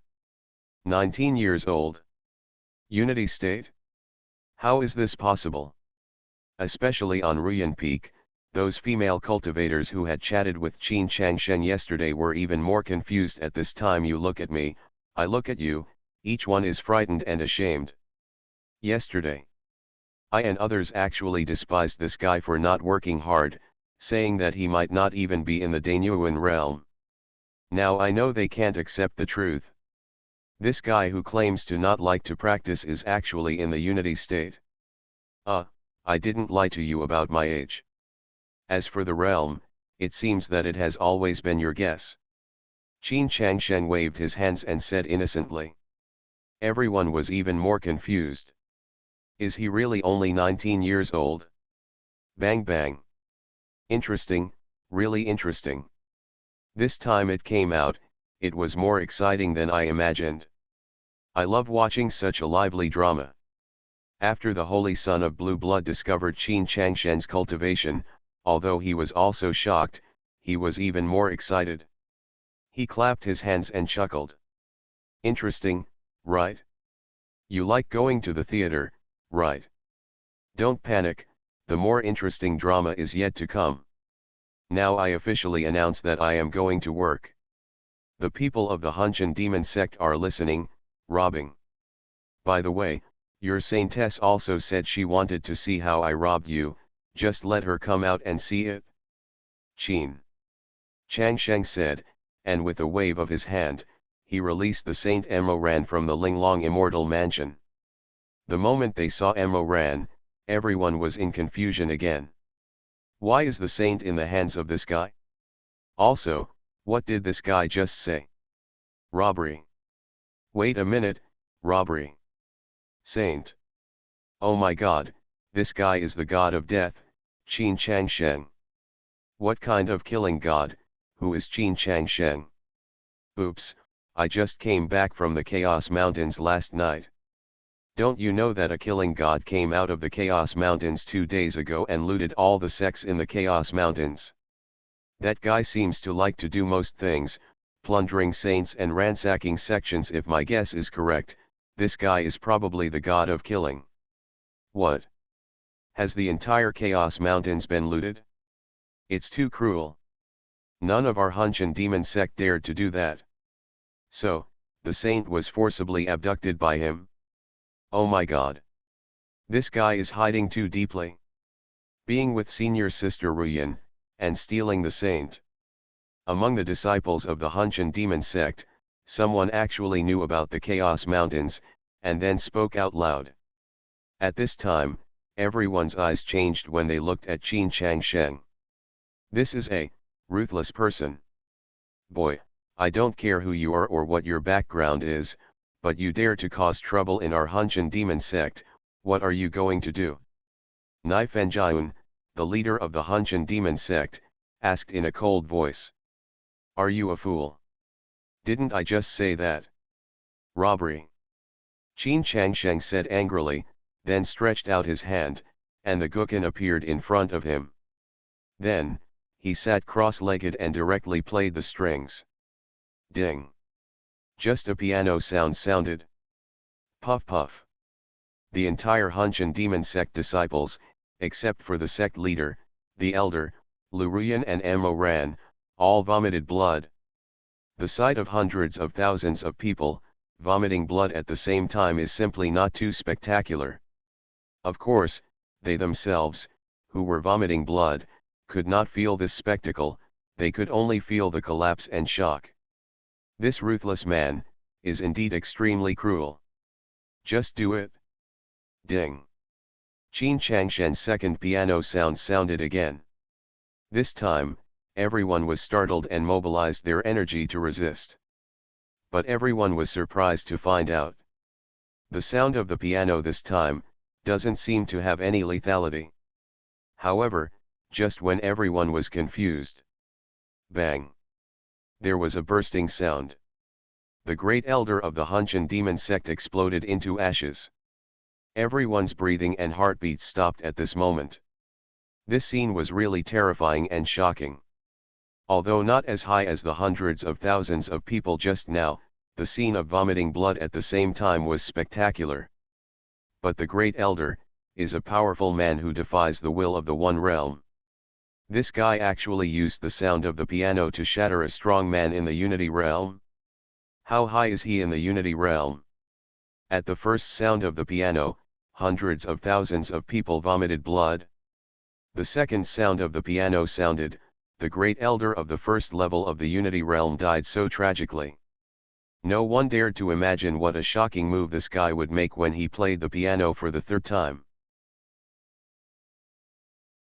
19 years old. Unity state? How is this possible? Especially on Ruyan Peak, those female cultivators who had chatted with Qin Changshen yesterday were even more confused. At this time you look at me, I look at you, each one is frightened and ashamed. Yesterday, I and others actually despised this guy for not working hard, saying that he might not even be in the Danyuan realm. Now I know they can't accept the truth. This guy who claims to not like to practice is actually in the unity state. I didn't lie to you about my age. As for the realm, it seems that it has always been your guess. Qin Changshen waved his hands and said innocently. Everyone was even more confused. Is he really only 19 years old? Bang bang. Interesting, really interesting. This time it came out, it was more exciting than I imagined. I love watching such a lively drama. After the Holy Son of Blue Blood discovered Qin Changshen's cultivation, although he was also shocked, he was even more excited. He clapped his hands and chuckled. Interesting, right? You like going to the theater, right? Don't panic, the more interesting drama is yet to come. Now I officially announce that I am going to work. The people of the Hunshan demon sect are listening, robbing. By the way, your saintess also said she wanted to see how I robbed you, just let her come out and see it. Qin Changshen said, and with a wave of his hand, he released the Saint Emoran from the Linglong Immortal Mansion. The moment they saw Emoran, everyone was in confusion again. Why is the saint in the hands of this guy? Also, what did this guy just say? Robbery. Wait a minute, robbery. Saint. Oh my god, this guy is the god of death, Qin Changshen. What kind of killing god, who is Qin Changshen? Oops, I just came back from the Chaos Mountains last night. Don't you know that a killing god came out of the Chaos Mountains 2 days ago and looted all the sects in the Chaos Mountains? That guy seems to like to do most things, plundering saints and ransacking sections. If my guess is correct, this guy is probably the god of killing. What? Has the entire Chaos Mountains been looted? It's too cruel. None of our Hunshan demon sect dared to do that. So, the saint was forcibly abducted by him? Oh my god. This guy is hiding too deeply. Being with senior sister Ruyan, and stealing the saint. Among the disciples of the Hunshan demon sect, someone actually knew about the Chaos Mountains, and then spoke out loud. At this time, everyone's eyes changed when they looked at Qin Changshen. This is a ruthless person. Boy, I don't care who you are or what your background is, but you dare to cause trouble in our Hunshan demon sect, what are you going to do? Nai Fenjian, the leader of the Hunshan demon sect, asked in a cold voice. Are you a fool? Didn't I just say that? Robbery. Qin Changshen said angrily, then stretched out his hand, and the Gukan appeared in front of him. Then, he sat cross-legged and directly played the strings. Ding. Just a piano sound sounded. Puff puff. The entire Hunshan demon sect disciples, except for the sect leader, the elder, Luruyan and Emoran, all vomited blood. The sight of hundreds of thousands of people, vomiting blood at the same time is simply not too spectacular. Of course, they themselves, who were vomiting blood, could not feel this spectacle, they could only feel the collapse and shock. This ruthless man, is indeed extremely cruel. Just do it. Ding. Qin Changshen's second piano sound sounded again. This time, everyone was startled and mobilized their energy to resist. But everyone was surprised to find out. The sound of the piano this time, doesn't seem to have any lethality. However, just when everyone was confused. Bang. There was a bursting sound. The great elder of the Hunshan demon sect exploded into ashes. Everyone's breathing and heartbeats stopped at this moment. This scene was really terrifying and shocking. Although not as high as the hundreds of thousands of people just now, The scene of vomiting blood at the same time was spectacular. But the Great Elder is a powerful man who defies the will of the One Realm. This guy actually used the sound of the piano to shatter a strong man in the Unity Realm. How high is he in the Unity Realm? At the first sound of the piano, hundreds of thousands of people vomited blood. The second sound of the piano sounded, the Great Elder of the first level of the Unity Realm died so tragically. No one dared to imagine what a shocking move this guy would make when he played the piano for the third time.